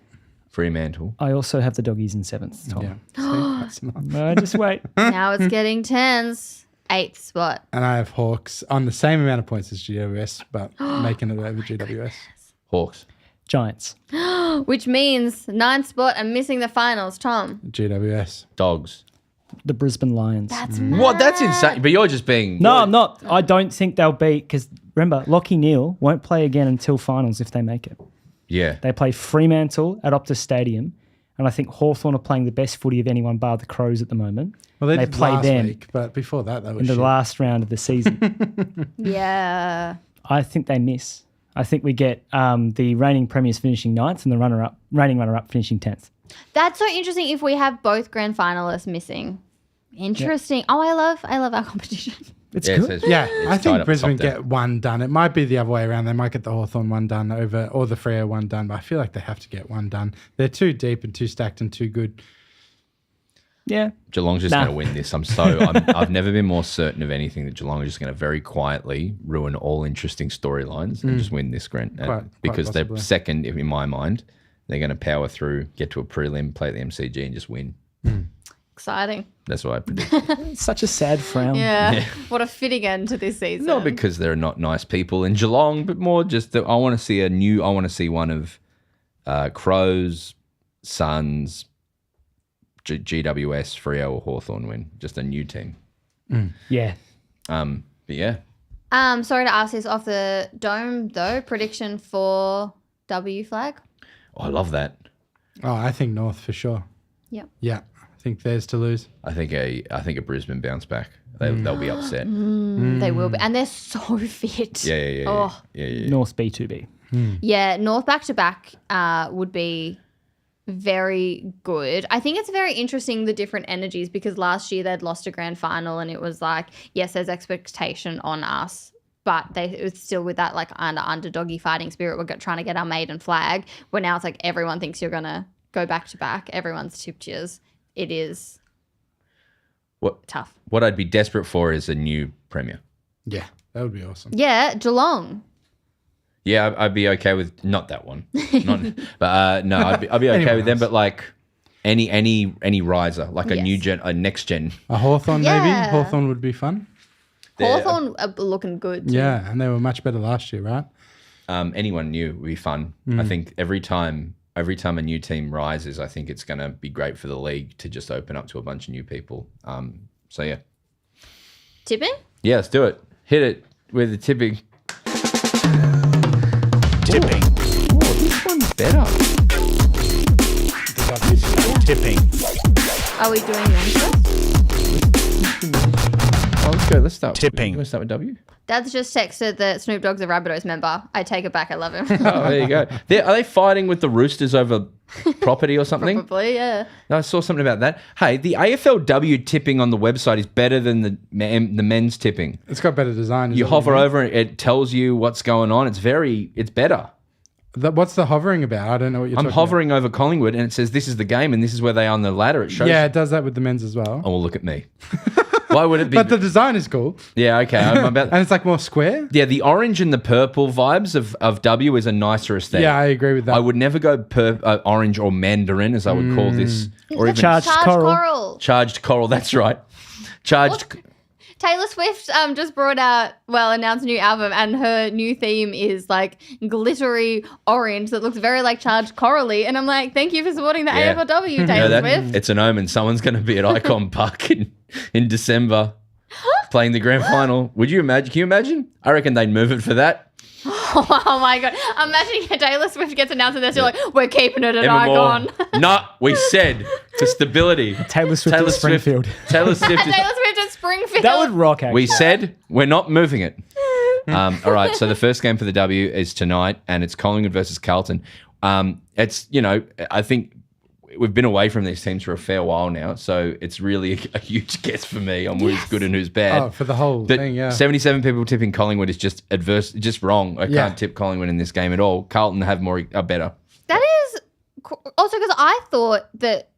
Fremantle. I also have the doggies in 7th, Tom. Yeah. See, quite similar. No, just wait. Now it's getting 10s. 8th spot. And I have Hawks on the same amount of points as GWS, but making it over GWS. Hawks. Giants. Which means 9th spot and missing the finals, Tom. GWS. Dogs. The Brisbane Lions. That's mad. What? That's insane. But you're just being. No, I'm not. I don't think they'll be, because remember, Lachie Neale won't play again until finals if they make it. Yeah. They play Fremantle at Optus Stadium, and I think Hawthorn are playing the best footy of anyone bar the Crows at the moment. Well, they They did play last them week, but before that, they were in the shit. last round of the season. Yeah. I think they miss. I think we get the reigning premiers finishing 9th and the reigning runner-up finishing 10th. That's so interesting if we have both grand finalists missing. Interesting. Oh, I love our competition. It's Yeah, good. so Yeah, it's I tied think up Brisbane top down. get one done. It might be the other way around. They might get the Hawthorn one done or the Freo one done, but I feel like they have to get one done. They're too deep and too stacked and too good. Yeah. Geelong's just Nah. going to win this. I've never been more certain of anything that Geelong is just going to very quietly ruin all interesting storylines and just win this grand. Quite Because they're possibly. second, in my mind. They're going to power through, get to a prelim, play the MCG, and just win. Exciting. That's what I predict. It's such a sad frown. Yeah. What a fitting end to this season. Not because they're not nice people in Geelong, but more just that I want to see one of Crows, Suns, GWS, Freo, or Hawthorn win. Just a new team. Yeah. But yeah. Sorry to ask this off the dome though. Prediction for W flag. Oh, I love that. Oh, I think North for sure. Yep. Yeah, I think theirs to lose. I think a Brisbane bounce back. They'll be upset. They will be, and they're so fit. Yeah. Oh. Yeah. North B2B. Yeah, North back to back would be very good. I think it's very interesting the different energies because last year they'd lost a grand final and it was like, yes, there's expectation on us, but it was still with that like underdoggy fighting spirit. We're trying to get our maiden flag. Where now it's like everyone thinks you're gonna go back to back. Everyone's tipped yours. It is tough. What I'd be desperate for is a new premier. Yeah, that would be awesome. Yeah, Geelong. Yeah, I'd be okay with not that one, but no, I'd be okay Anyone with them. else. But like any riser, like a Yes. new gen, a next gen. A Hawthorn Yeah. maybe? Hawthorn would be fun. Hawthorn are looking good. Too. Yeah, and they were much better last year, right? Anyone new would be fun. I think every time a new team rises, I think it's going to be great for the league to just open up to a bunch of new people. So yeah, Tipping? yeah, let's do it. Hit it with the tipping. Tipping. This one's better. Tipping. Are we doing them first? Oh, let's go. Let's start. Tipping. You want to start with W? Dad's just texted that Snoop Dogg's a Rabbitohs member. I take it back. I love him. Oh, there you go. Are they fighting with the Roosters over property or something? Probably, yeah. I saw something about that. Hey, the AFLW tipping on the website is better than the men's tipping. It's got better design. is You that what hover mean? over it, it tells you what's going on. It's better. What's the hovering about? I don't know what you're I'm talking hovering over Collingwood and it says this is the game and this is where they are on the ladder. It shows. about. Yeah, it does that with the men's as well. Oh, well, look at me. Why would it be? But the design is cool. Yeah, okay. I'm about. And it's like more square. Yeah, the orange and the purple vibes of W is a nicer aesthetic. Yeah, I agree with that. I would never go orange or mandarin, as I would call this, or even Charged Charged coral. coral. charged coral. That's right. Charged. Taylor Swift just announced a new album, and her new theme is like glittery orange that looks very like charged corally. And I'm like, thank you for supporting the AFLW, Taylor Swift. It's an omen. Someone's going to be at Icon Park in December playing the grand final. Would you imagine? Can you imagine? I reckon they'd move it for that. Oh my God. Imagine Taylor Swift gets announced and they're still like, we're keeping it at Icon. No, we said for stability. Taylor Swift at Springfield. Taylor Swift at Springfield. That would rock, actually. We said we're not moving it. All right, so the first game for the W is tonight, and it's Collingwood versus Carlton. It's, I think we've been away from these teams for a fair while now, so it's really a huge guess for me on who's good and who's bad. Oh, for the whole thing, yeah. 77 people tipping Collingwood is just just wrong. I can't tip Collingwood in this game at all. Carlton are better. That is also because I thought that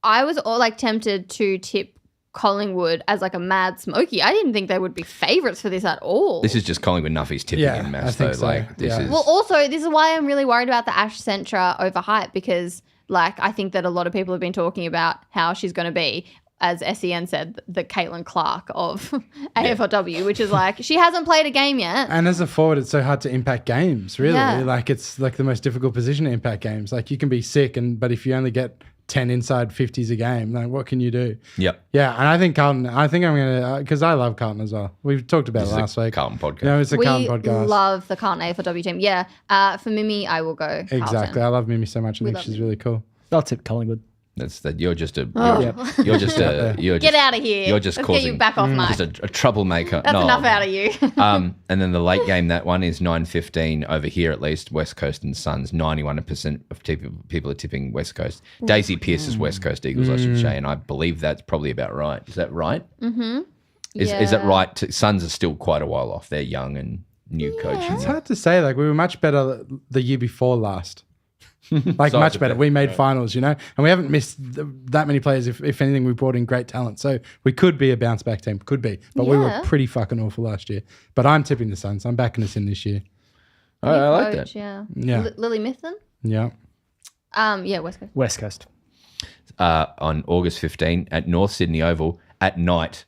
I was tempted to tip Collingwood as like a mad smoky. I didn't think they would be favourites for this at all. This is just Collingwood Nuffy's tipping in mass, though. So. This is... Well, also, this is why I'm really worried about the Ash Centra overhype, because I think that a lot of people have been talking about how she's going to be, as SEN said, the Caitlin Clark of AFLW, which is she hasn't played a game yet. And as a forward, it's so hard to impact games, really. Yeah. It's the most difficult position to impact games. You can be sick, but if you only get 10 inside 50s a game, what can you do? Yep. Yeah, and I think Carlton, I'm going to, because I love Carlton as well. We've talked about it last week. Carlton podcast. It's a Carlton podcast. We love the Carlton AFLW team. Yeah. For Mimi, I will go Carlton. Exactly. I love Mimi so much. I think she's really cool. I'll tip Collingwood. That's that. You're just a. Get out of here. You're just Let's causing. Get you back off, Mike. Just a troublemaker. That's enough out of you. And then the late game, that one is 9:15 over here at least. West Coast and Suns. 91% of people are tipping West Coast. Daisy Pearce is West Coast Eagles, I should say, and I believe that's probably about right. Is that right? Mm-hmm. Is that right? Suns are still quite a while off. They're young and new coaching. It's hard to say. We were much better the year before last. Much better. We made finals, and we haven't missed that many players. If anything, we brought in great talent. So we could be a bounce back team. Could be. But we were pretty fucking awful last year. But I'm tipping the Suns. I'm backing us in this year. I like that. Yeah. Lily Mithen? Yeah. West Coast. West Coast. On August 15 at North Sydney Oval at night,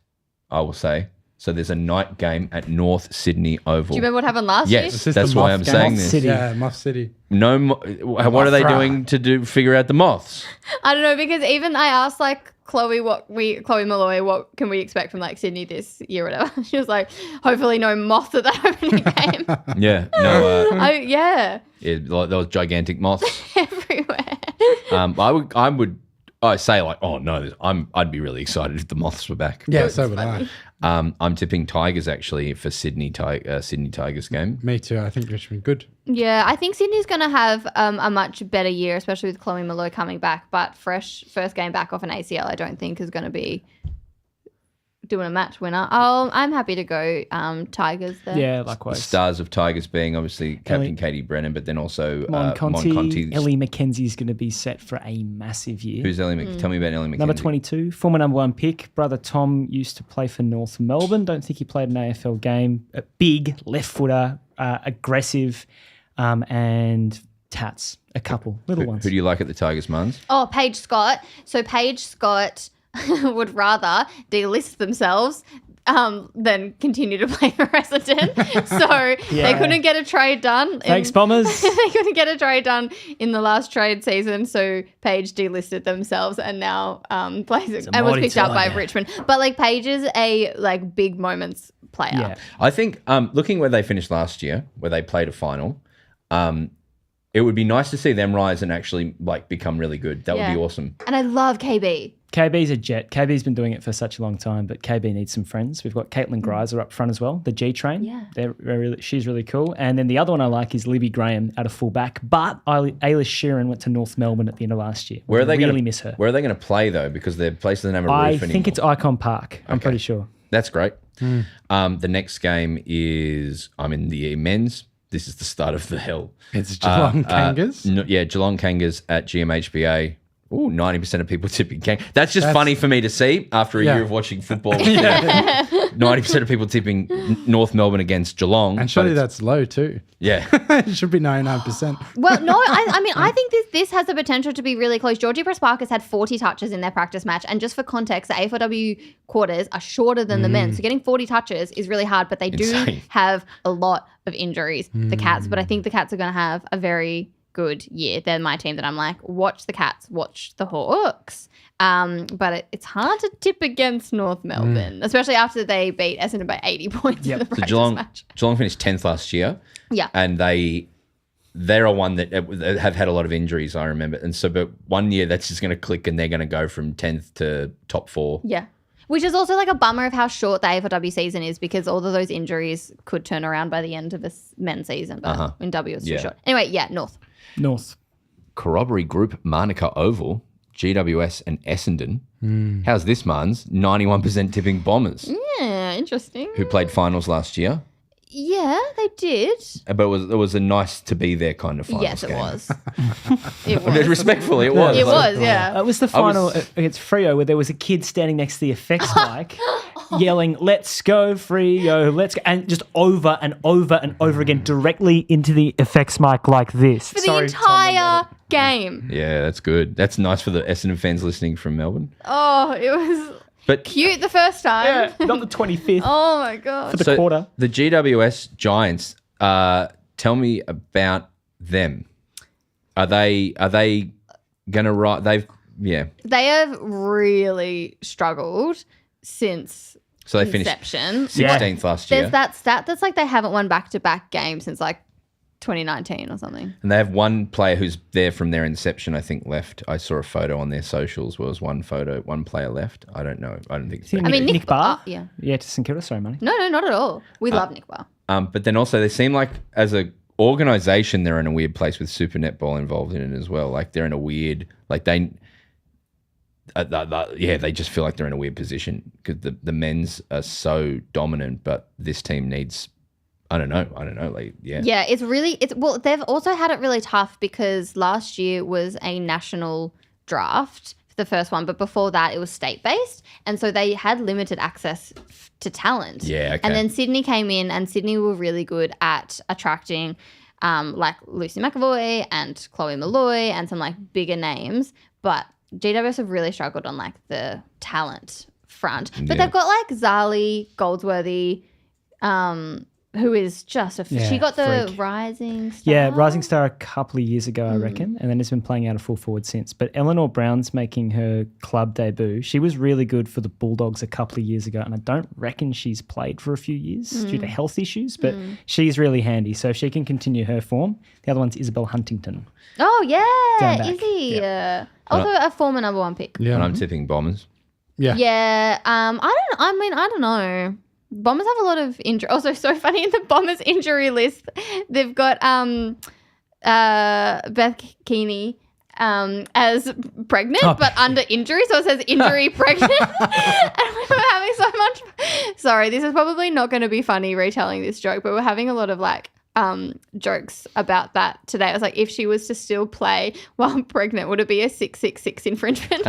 I will say. So there's a night game at North Sydney Oval. Do you remember what happened last year? Yes, that's why I'm saying this. City. Yeah, Moth City. No, what are they doing to figure out the moths? I don't know, because even I asked Chloe Malloy, what can we expect from Sydney this year or whatever. She was like, hopefully no moths at that opening game. Yeah, no. Yeah, those gigantic moths everywhere. I say I'd be really excited if the moths were back. Yeah, so would I. I'm tipping Tigers actually for Sydney Tigers game. Me too. I think Richmond good. Yeah, I think Sydney's going to have a much better year, especially with Chloe Malloy coming back. But first game back off an ACL, I don't think is going to be doing a match winner. I'm happy to go Tigers there. Yeah, likewise. The stars of Tigers being obviously Captain Katie Brennan, but then also Mon Conti. Ellie McKenzie's going to be set for a massive year. Who's Ellie McKenzie? Tell me about Ellie McKenzie. Number 22, former number 1 pick. Brother Tom used to play for North Melbourne. Don't think he played an AFL game. A big left footer, aggressive, and tats. A couple little ones. Who do you like at the Tigers, Marns? Oh, Paige Scott. So Paige Scott would rather delist themselves than continue to play for Essendon. So they couldn't get a trade done. Thanks, Bombers. They couldn't get a trade done in the last trade season. So Paige delisted themselves and now plays and was picked up by Richmond. But Paige is a big moments player. Yeah. I think looking where they finished last year, where they played a final, it would be nice to see them rise and actually become really good. That would be awesome. And I love KB. KB's a jet. KB's been doing it for such a long time, but KB needs some friends. We've got Caitlin Greiser up front as well, the G train. Yeah. She's really cool. And then the other one I like is Libby Graham at a fullback. But Ailish Sheeran went to North Melbourne at the end of last year. Where are they really miss her? Where are they going to play though? Because their place doesn't have a roof anymore. I think it's Icon Park. I'm pretty sure. That's great. The next game is in the men's. This is the start of the hell. It's Geelong Kangas? Geelong Kangas at GMHBA. Ooh, 90% of people tipping King. That's just funny for me to see after a year of watching football. 90% of people tipping North Melbourne against Geelong. And surely that's low too. Yeah. It should be 99%. Well, no, I mean, I think this has the potential to be really close. Georgie Prespakis had 40 touches in their practice match. And just for context, the AFLW quarters are shorter than the men. So getting 40 touches is really hard, but they do have a lot of injuries, the Cats. But I think the Cats are going to have a very good year. They're my team that I'm like, watch the Cats, watch the Hawks. But it's hard to tip against North Melbourne, especially after they beat Essendon by 80 points in the practice match. Geelong finished 10th last year. Yeah. And they're a one that have had a lot of injuries, I remember. And so, but one year that's just going to click and they're going to go from 10th to top 4. Yeah. Which is also like a bummer of how short the AFLW season is because all of those injuries could turn around by the end of this men's season. But in W, it's too short. Anyway, North. Corroboree Group, Manuka Oval, GWS and Essendon. How's this, Marns? 91% tipping Bombers. Yeah, interesting. Who played finals last year. Yeah, they did. But it was a nice to be there kind of finals Yes, it game. was. It was. Respectfully, it was. It was, yeah. It was the final against Freo where there was a kid standing next to the effects mic yelling, "Let's go, Freo, let's go," and just over and over and over again directly into the effects mic like this. For the entire game. Yeah, that's good. That's nice for the Essendon fans listening from Melbourne. Oh, it was cute the first time. Yeah, not the 25th. Oh, my God. For the quarter. The GWS Giants, tell me about them. Are they going to write? They have really struggled since so they inception. finished 16th last year. There's that stat that's like they haven't won back-to-back games since like 2019 or something. And they have one player who's there from their inception, I think, left. I saw a photo on their socials where was one player left. I don't know. I don't think so. I mean, Nick Barr? Yeah, to St Kilda. Sorry, Money. No, not at all. We love Nick Barr. But then also they seem like as a organisation they're in a weird place with Super Netball involved in it as well. Like they're in a weird, like they just feel like they're in a weird position because the men's are so dominant, but this team needs, I don't know. Yeah, well, they've also had it really tough because last year was a national draft, the first one, but before that it was state-based. And so they had limited access to talent. Yeah, okay. And then Sydney came in and Sydney were really good at attracting like Lucy McAvoy and Chloe Malloy and some like bigger names. But GWS have really struggled on like the talent front. But they've got like Zali Goldsworthy, who is just she got the freak. Rising Star. Yeah, Rising Star a couple of years ago, I reckon, and then has been playing out a full forward since. But Eleanor Brown's making her club debut. She was really good for the Bulldogs a couple of years ago, and I don't reckon she's played for a few years due to health issues, but she's really handy. So if she can continue her form. The other one's Isabel Huntington. Oh, yeah, Down back. Izzy. Also a former number 1 pick. Yeah. And I'm tipping Bombers. Yeah. Yeah, I don't know. Bombers have a lot of injury. Also, so funny in the Bombers injury list, they've got Beth Keeney as pregnant, but under injury. So it says injury pregnant. And we were having so much. Sorry, this is probably not going to be funny retelling this joke, but we're having a lot of like jokes about that today. I was like, if she was to still play while pregnant, would it be a 666 infringement?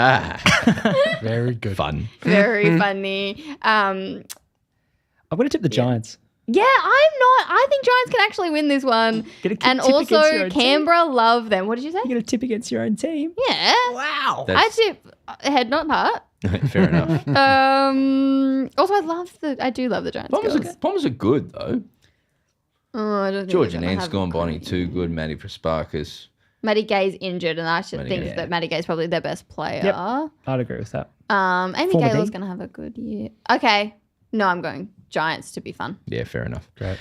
Very good. Fun. Very funny. I'm going to tip the Giants. Yeah, I think Giants can actually win this one. And tip against your also own Canberra love them. What did you say? You're going to tip against your own team. Yeah. Wow. I tip head, not heart. Fair enough. Also, I do love the Giants. Bombers are good though. Oh, I don't think George they're and gonna Anne have Scorn-Bonnie, a too good. Maddie Prespakis. Maddie Gay's injured, and I should think Gay. that Maddie Gay's probably their best player. Yep. I'd agree with that. Amy Former Gaylor's Dean. going to have a good year. Okay. No, I'm going Giants to be fun. Yeah, fair enough. Great.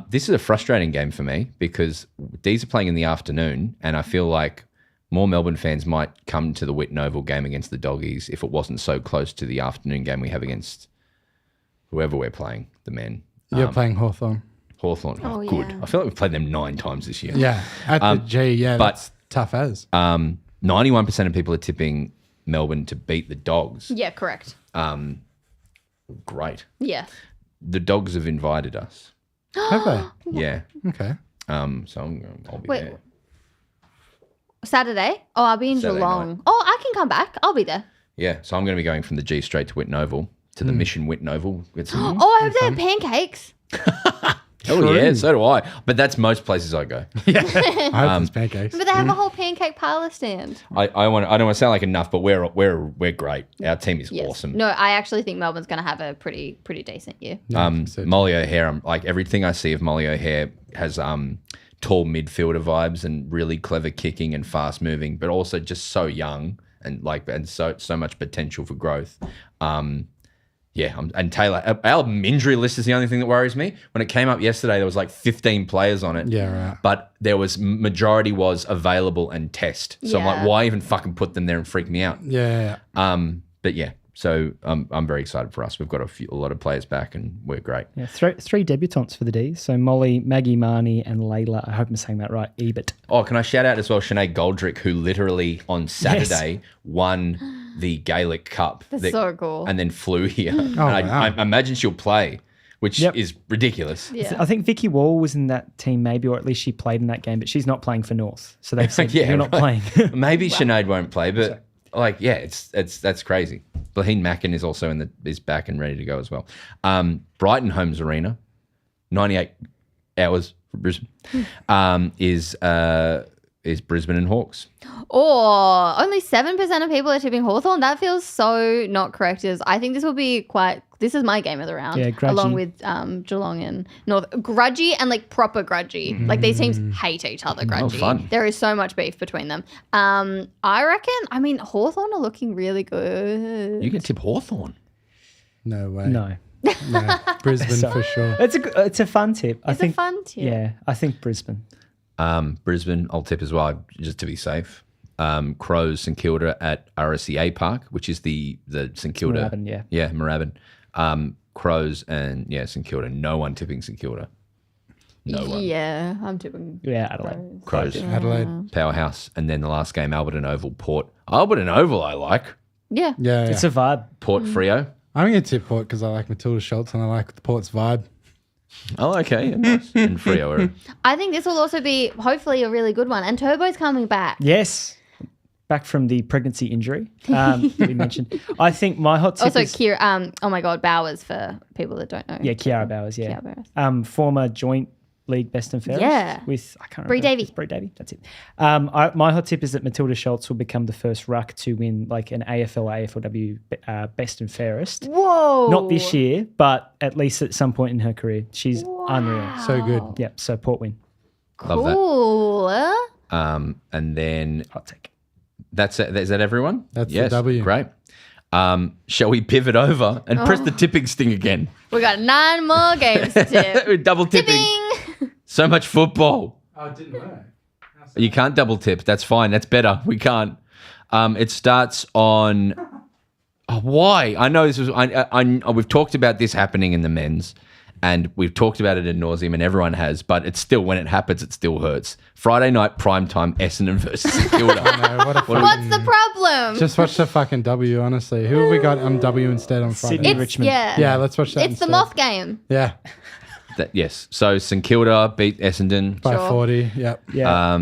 This is a frustrating game for me because these are playing in the afternoon, and I feel like more Melbourne fans might come to the Whitten Oval game against the Doggies if it wasn't so close to the afternoon game we have against whoever we're playing, the men. You're playing Hawthorn. Hawthorn. Oh, Good. yeah. I feel like we've played them 9 times this year. Yeah. At the G, yeah, but- that's tough as. 91% of people are tipping Melbourne to beat the Dogs. Yeah, correct. Great. Yeah. The Dogs have invited us. Have they? Yeah. Okay. So I'll be Wait. there. Saturday? Oh, I'll be in Saturday Geelong. night. Oh, I can can come back. I'll be there. Yeah, so I'm going to be going from the G straight to Whitten Oval, to the Mission Whitten Oval. Get some, Oh, I hope they have pancakes. oh, yeah, so do I. But that's most places I go. I hope there's pancakes. But they have a whole pancake parlor stand. I don't want to sound like enough, but we're great. Our team is Yes. awesome. No, I actually think Melbourne's going to have a pretty decent year. Molly O'Hare, like everything I see of Molly O'Hare has tall midfielder vibes and really clever kicking and fast moving, but also just so young and so much potential for growth. And Taylor, our injury list is the only thing that worries me. When it came up yesterday, there was like 15 players on it. Yeah, right. But there was majority was available and test. So I'm like, Yeah. why even fucking put them there and freak me out? Yeah. But yeah, so I'm very excited for us. We've got a lot of players back and we're great. Yeah, three debutantes for the D's. So Molly, Maggie Marnie, and Layla. I hope I'm saying that right. Ebert. Oh, can I shout out as well Sinead Goldrick, who literally on Saturday won the Gaelic Cup. That's so cool. And then flew here. wow. I imagine she'll play, which is ridiculous. Yeah. I think Vicky Wall was in that team maybe, or at least she played in that game, but she's not playing for North. So they've said, Yeah, you're not right. playing. Maybe Sinead won't play, but that's crazy. Blaheen Mackin is also is back and ready to go as well. Brighton Homes Arena, 98 hours for Brisbane, is Brisbane and Hawks. Or only 7% of people are tipping Hawthorn. That feels so not correct. I think this will be this is my game of the round. Yeah, grudgy. Along with Geelong and North. Grudgy and like proper grudgy. Like these teams hate each other grudgy. fun. There is so much beef between them. I reckon, Hawthorn are looking really good. You can tip Hawthorn. No way. No. No. Brisbane for sure. It's a fun tip. I It's think a fun tip. Yeah, I think Brisbane. Brisbane, I'll tip as well, just to be safe. Crows, St Kilda at RSCA Park, which is the St Kilda. Moorabbin, yeah. Yeah, Moorabbin. Crows and St Kilda. No one tipping St Kilda. No one. Yeah, I'm tipping. Yeah, Adelaide. Crows. Adelaide. Powerhouse. And then the last game, Alberton Oval, Port. Alberton Oval I like. Yeah. Yeah. It's a vibe. Port Freo. I'm going to tip Port because I like Matilda Schultz and I like the Port's vibe. Oh, okay. Yeah, nice. And Freo. I think this will also be hopefully a really good one. And Turbo's coming back. Yes. Back from the pregnancy injury that we mentioned. I think my hot tip Also, is... Kira, oh my God, Bowers for people that don't know. Yeah, Kiara Bowers, yeah. Kiara Bowers. Former joint league best and fairest. Yeah. With, I can't remember. Bree Davey. It's Bree Davey, that's it. My hot tip is that Matilda Schultz will become the first ruck to win like an AFLW best and fairest. Whoa. Not this year, but at least at some point in her career. She's unreal. So good. Yep, so Port win. Love that. Cool. And then Hot take. that's it. Is that everyone? That's the yes, W. Great. Shall we pivot over and press the tipping sting again? We got 9 more games to tip. We're double tipping. Tipping. So much football. Oh, I didn't know. You can't double tip. That's fine. That's better. We can't. It starts on. Oh, why? I know this was. We've talked about this happening in the men's, and we've talked about it ad nauseum, and everyone has. But it's still, when it happens, it still hurts. Friday night primetime, Essendon versus St Kilda. No, what a fucking- What's the problem? Just watch the fucking W, honestly. Who have we got on W instead on Friday? Sydney. it's, Richmond. Yeah. Yeah, let's watch that It's the instead. moth game. Yeah, Yes. So St Kilda beat Essendon. by Sure. 40. Yep. Yeah.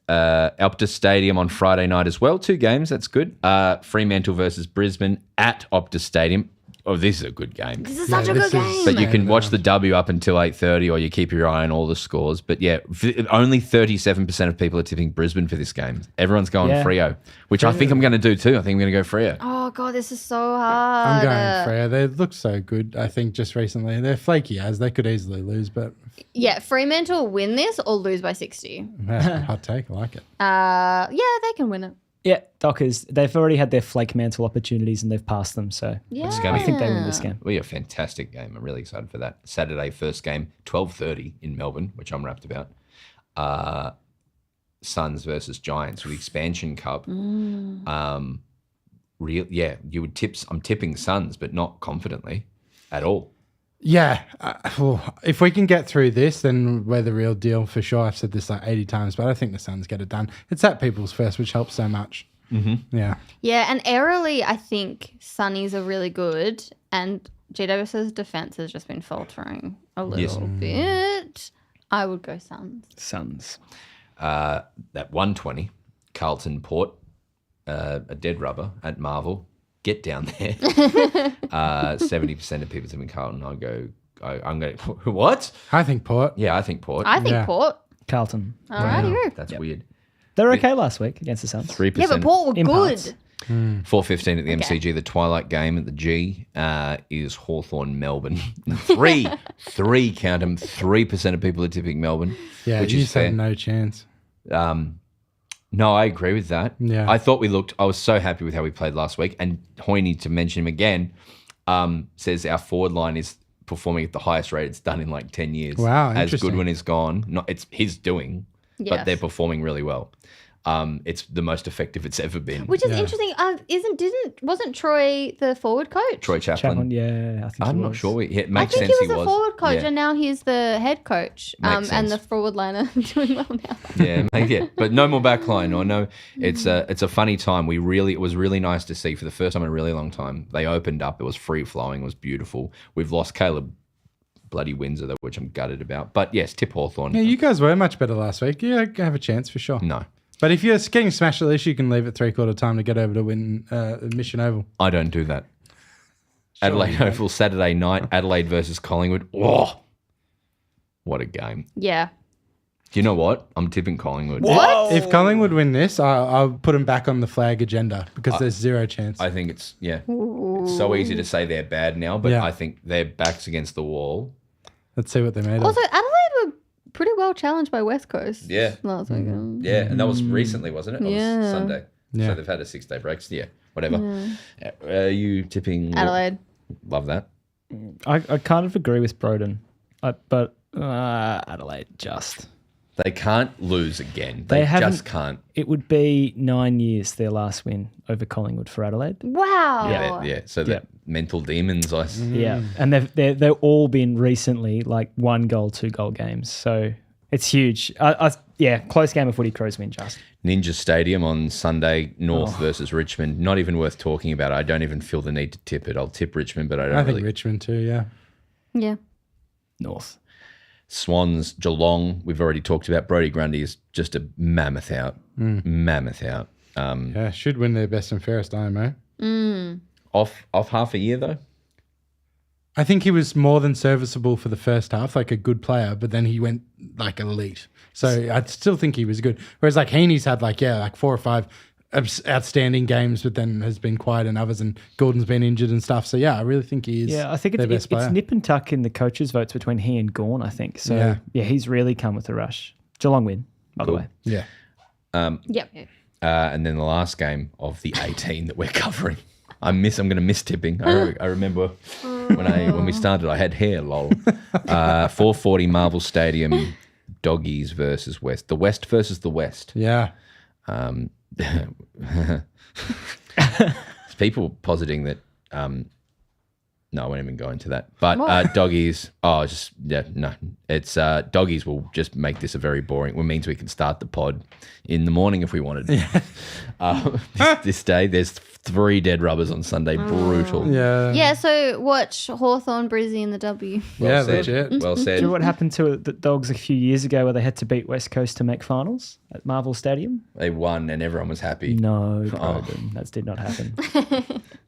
Optus Stadium on Friday night as well. 2 games. That's good. Fremantle versus Brisbane at Optus Stadium. Oh, this is a good game. This is such a this good is- game. But you can watch the W up until 8:30, or you keep your eye on all the scores. But yeah, only 37% of people are tipping Brisbane for this game. Everyone's going Yeah. Freo, which I think I'm going to do too. I think I'm going to go Freo. Oh, God, this is so I'm hard. going Freo. They look so good, I think, just recently. They're flaky as they could easily lose, but Yeah, Fremantle win this or lose by 60. hot take. I like it. Yeah, they can win it. Yeah, Dockers, they've already had their flake mantle opportunities and they've passed them. So Yeah. gonna I think they win this game. Well, yeah, fantastic game. I'm really excited for that. Saturday, first game, 12:30 in Melbourne, which I'm wrapped about. Suns versus Giants with the Expansion Cup. You would tip. I'm tipping Suns, but not confidently at all. Yeah. If we can get through this, then we're the real deal for sure. I've said this like 80 times, but I think the Suns get it done. It's at people's first, which helps so much. Mm-hmm. Yeah. Yeah, and aerially, I think Sunnies are really good, and GWS's defense has just been faltering a little bit. I would go Suns. Suns. That 120, Carlton Port. a dead rubber at Marvel. Get down there. 70% of people in Carlton. I'm going to, what? I think Port. Yeah, I think Port. I think Yeah. Port. Carlton. Alrighty. That's weird. They're okay last week against the Suns. 3%. Yeah, but Port were In good. parts. 4:15 at the MCG. The twilight game at the G is Hawthorn Melbourne. Three, count them. 3% of people are tipping Melbourne. Yeah, which you is fair. said no chance. No, I agree with that. Yeah. I was so happy with how we played last week. And Hoyne, to mention him again, says our forward line is performing at the highest rate it's done in like 10 years. Wow, As interesting. Goodwin is gone. It's his doing, but Yes. they're performing really well. It's the most effective it's ever been. Which is interesting. Wasn't Troy the forward coach? Troy Chaplin. Yeah, I think I'm he not was. sure. It I makes think sense he was a forward coach, Yeah. and now he's the head coach. Makes And sense. the forward liner doing well now. Yeah, but no more backline. I know it's a funny time. It was really nice to see for the first time in a really long time. They opened up. It was free flowing. It was beautiful. We've lost Caleb bloody Windsor, though, which I'm gutted about. But yes, tip Hawthorn. Yeah, you guys were much better last week. You have a chance for sure. No, But if you're getting smashed at least, you can leave at 3/4 time to get over to win Mission Oval. I don't do that. Adelaide Oval Saturday night. Adelaide versus Collingwood. Oh, what a game! Yeah. Do you know what? I'm tipping Collingwood. What? If Collingwood win this, I'll put them back on the flag agenda because there's zero chance. I think it's It's so easy to say they're bad now, but Yeah. I think their backs against the wall. Let's see what they made Also, of. Adelaide were pretty well challenged by West Coast. Yeah. Last week. Yeah, and that was recently, wasn't it? It Yeah. was Sunday. Yeah. So they've had a 6-day break. So yeah, whatever. Are you tipping Adelaide. Love that. I kind of agree with Broden, but Adelaide just. They can't lose again. They They haven't- just can't. It would be 9 years their last win over Collingwood for Adelaide. Wow. Yeah. So the mental demons. Yeah, and they've all been recently like 1 goal, 2 goal games. So it's huge. Close game of footy. Crows win just. Ninja Stadium on Sunday, North versus Richmond. Not even worth talking about. I don't even feel the need to tip it. I'll tip Richmond, but I don't I think really. Richmond too, yeah. Yeah. North. Swans, Geelong. We've already talked about. Brodie Grundy is just a mammoth out. Mammoth out. Yeah, should win their best and fairest IMO. Off half a year though. I think he was more than serviceable for the first half, like a good player, but then he went like elite. So I still think he was good. Whereas like Heaney's had like 4 or 5 outstanding games, but then has been quiet in others, and Gordon's been injured and stuff. So yeah, I really think he is. Yeah, I think their best it's player. nip and tuck in the coaches' votes between he and Gawn, I think. So yeah, he's really come with a rush. Geelong win, by the way. Yeah. Yep. And then the last game of the 18 that we're covering. I'm going to miss tipping. I remember when we started, I had hair, lol. 4:40 Marvel Stadium, Doggies versus West. The West versus the West. Yeah. There's people positing that. No, I won't even go into that. But Doggies. It's Doggies will just make this a very boring. It means we can start the pod in the morning if we wanted. This day, there's 3 dead rubbers on Sunday. Brutal. Yeah. Yeah, so watch Hawthorn, Brizzy in the W. Well said. legit. Well Do you know said. what happened to the Dogs a few years ago where they had to beat West Coast to make finals at Marvel Stadium? They won and everyone was happy. No, Broden. That did not happen.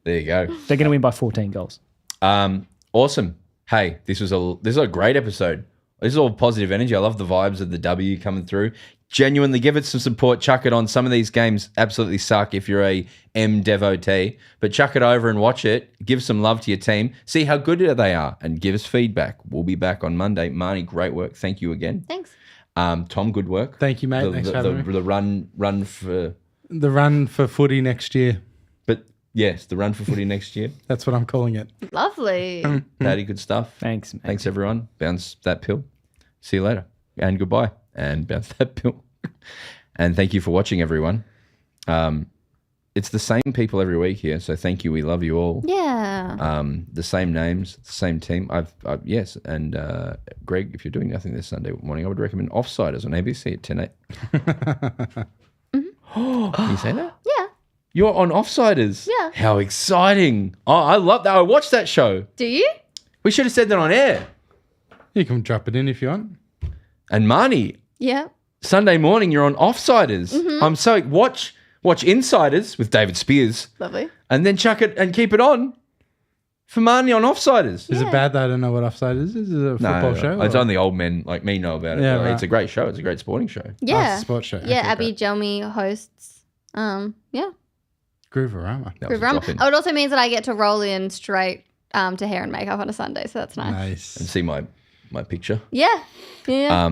There you go. They're going to win by 14 goals. Awesome. Hey, this is a great episode. This is all positive energy. I love the vibes of the W coming through. Genuinely give it some support. Chuck it on. Some of these games absolutely suck if you're a M devotee, but chuck it over and watch it. Give some love to your team. See how good they are and give us feedback. We'll be back on Monday. Marnie, great work. Thank you again. Thanks. Tom, good work. Thank you, mate. Thanks for having me. The run for... The run for footy next year. But yes, the run for footy next year. That's what I'm calling it. Lovely. Patty, good stuff. Thanks, mate. Thanks, everyone. Bounce that pill. See you later. And goodbye. And bounce that pill. And thank you for watching, everyone. It's the same people every week here, so thank you. We love you all. Yeah. The same names, the same team. Yes. And Greg, if you're doing nothing this Sunday morning, I would recommend Offsiders on ABC at 10 Can you say that? Yeah. You're on Offsiders. Yeah. How exciting. Oh, I love that. I watched that show. Do you? We should have said that on air. You can drop it in if you want. And Marnie, Yeah. Sunday morning, you're on Offsiders. I'm so Watch Insiders with David Spears. Lovely. And then chuck it and keep it on for Marnie on Offsiders. Is it bad that I don't know what Offside is? Is it a football show? It's or- only old men like me know about it. Yeah, Like, right. It's a great show. It's a great sporting show. Yeah. it's a sports show. Yeah, Okay, Abby great. Jelmy hosts. Yeah. Grooverama. That was a Grooverama. drop-in. Oh, it also means that I get to roll in straight to hair and makeup on a Sunday, so that's nice. Nice. And see my picture. Yeah. Yeah.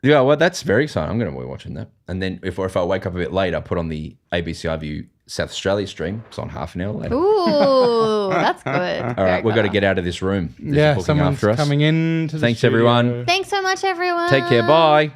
Yeah, well, that's very exciting. I'm going to be watching that. And then if I wake up a bit late, I'll put on the ABC iView South Australia stream. It's on half an hour later. Ooh, that's good. All right, we've got to get out of this room. There's a Yeah, booking someone's after us. coming in to the Thanks, studio. everyone. Thanks so much, everyone. Take care. Bye.